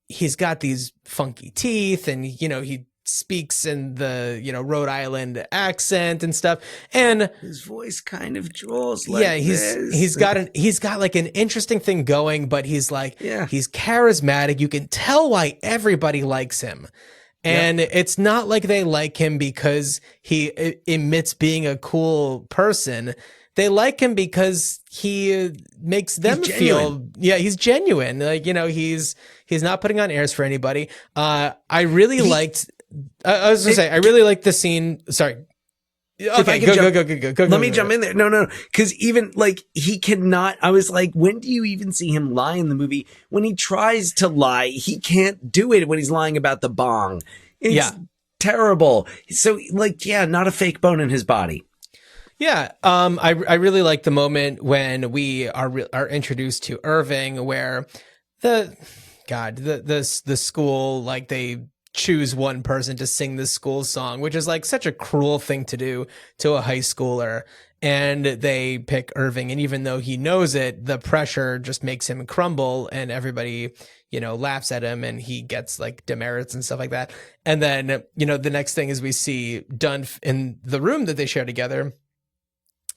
He's got these funky teeth and, he speaks in the, Rhode Island accent and stuff. And his voice kind of draws like he's got like an interesting thing going, but he's like, he's charismatic. You can tell why everybody likes him. And it's not like they like him because he emits being a cool person. They like him because he makes them feel, he's genuine. Like, he's not putting on airs for anybody. I really liked the scene. Sorry. Okay, go. Let me jump in there. No. Cause even like he cannot, I was like, when do you even see him lie in the movie? When he tries to lie, he can't do it when he's lying about the bong. It's terrible. So like, not a fake bone in his body. Yeah. I really like the moment when we are introduced to Irving where the school, like they choose one person to sing the school song, which is like such a cruel thing to do to a high schooler. And they pick Irving. And even though he knows it, the pressure just makes him crumble and everybody, laughs at him and he gets like demerits and stuff like that. And then, the next thing is we see Dunph in the room that they share together.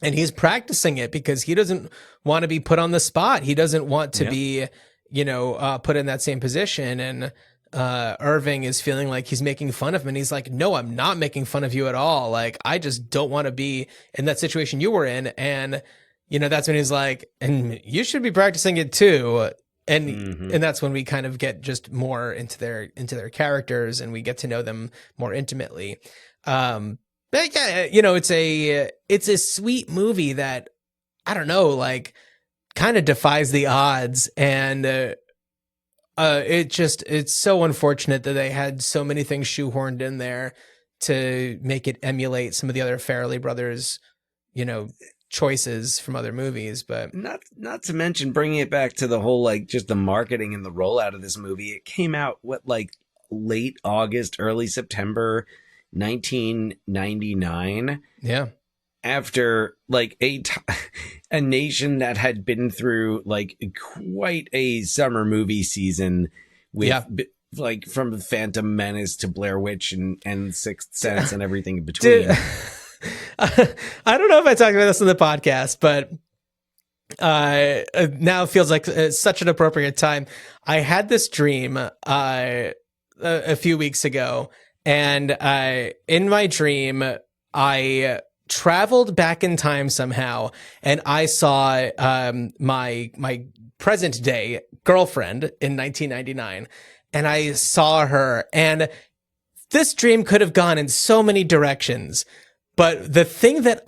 And he's practicing it because he doesn't want to be put on the spot. He doesn't want to be, put in that same position. And Irving is feeling like he's making fun of him. And he's like, no, I'm not making fun of you at all. Like, I just don't want to be in that situation you were in. And, that's when he's like, and you should be practicing it too. And and that's when we kind of get just more into their characters and we get to know them more intimately. But yeah, it's a sweet movie that, I don't know, like kind of defies the odds. And it's so unfortunate that they had so many things shoehorned in there to make it emulate some of the other Farrelly Brothers, choices from other movies. But not to mention bringing it back to the whole, like just the marketing and the rollout of this movie. It came out late August, early September, 1999. Yeah. after like a nation that had been through like quite a summer movie season with like from Phantom Menace to Blair Witch and Sixth Sense and everything in between. I don't know if I talked about this in the podcast, but now it feels like such an appropriate time. I had this dream a few weeks ago, and in my dream, I traveled back in time somehow, and I saw my present day girlfriend in 1999, and I saw her, and this dream could have gone in so many directions. But the thing that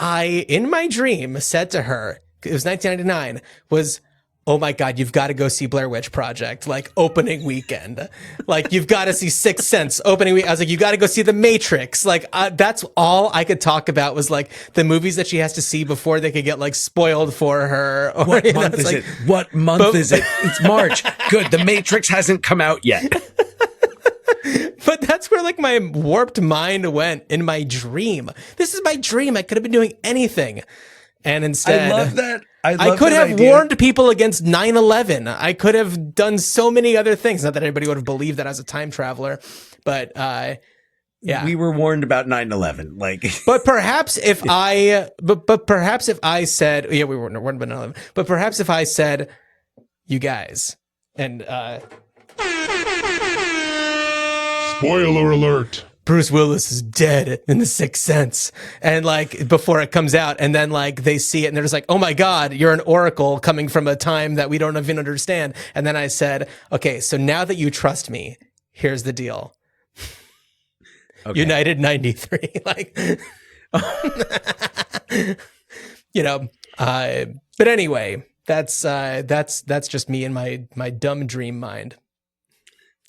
in my dream, said to her, it was 1999, was, oh my God, you've got to go see Blair Witch Project, like opening weekend. Like, you've got to see Sixth Sense opening week. I was like, you got to go see The Matrix. Like, that's all I could talk about was like the movies that she has to see before they could get like spoiled for her. Or, what month is it? What month is it? It's March. Good. The Matrix hasn't come out yet. But that's where like my warped mind went in my dream. This is my dream. I could have been doing anything. And instead, I love that. I could have warned people against 9/11. I could have done so many other things. Not that anybody would have believed that I was a time traveler, but yeah, we were warned about 9/11. Like, but perhaps if perhaps if I said, yeah, we weren't warned about 9/11. But perhaps if I said, you guys, and spoiler alert. Bruce Willis is dead in The Sixth Sense. And like before it comes out, and then like they see it and they're just like, oh my God, you're an oracle coming from a time that we don't even understand. And then I said, okay, so now that you trust me, here's the deal. Okay. United 93. Like, you know, but anyway, that's just me and my dumb dream mind.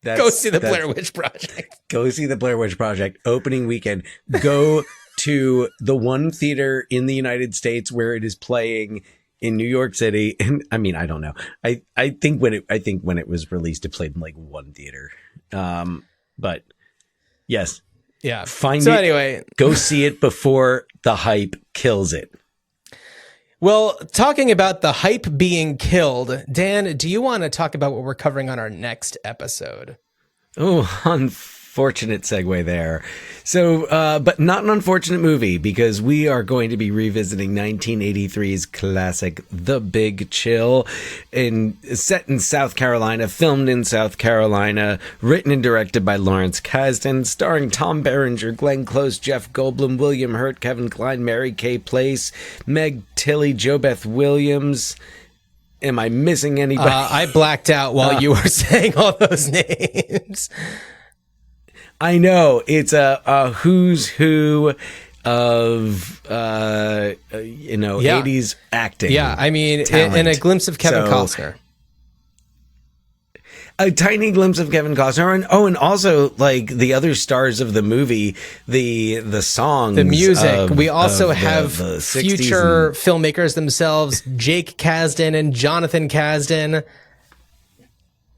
Go see the Blair Witch Project. Go see the Blair Witch Project opening weekend. Go to the one theater in the United States where it is playing in New York City. And I mean, I don't know. I think when it was released, it played in like one theater. But yes. Yeah. Anyway, go see it before the hype kills it. Well, talking about the hype being killed, Dan, do you want to talk about what we're covering on our next episode? Oh, unfortunate segue there. So, but not an unfortunate movie, because we are going to be revisiting 1983's classic, The Big Chill, set in South Carolina, filmed in South Carolina, written and directed by Lawrence Kasdan, starring Tom Berenger, Glenn Close, Jeff Goldblum, William Hurt, Kevin Kline, Mary Kay Place, Meg Tilly, JoBeth Williams. Am I missing anybody? I blacked out while you were saying all those names. I know, it's a who's who of 80s acting. Yeah, I mean, in a glimpse of Kevin Costner. A tiny glimpse of Kevin Costner, and also like the other stars of the movie, the songs, the music. We also have the future filmmakers themselves, Jake Kasdan and Jonathan Kasdan.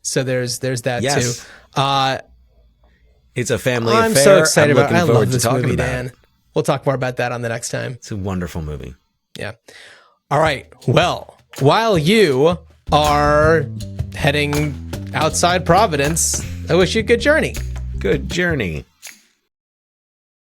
So there's that too. It's a family affair. I'm so excited about it. I love this movie, about Dan. We'll talk more about that on the next time. It's a wonderful movie. Yeah. All right. Well, while you are heading outside Providence, I wish you a good journey. Good journey.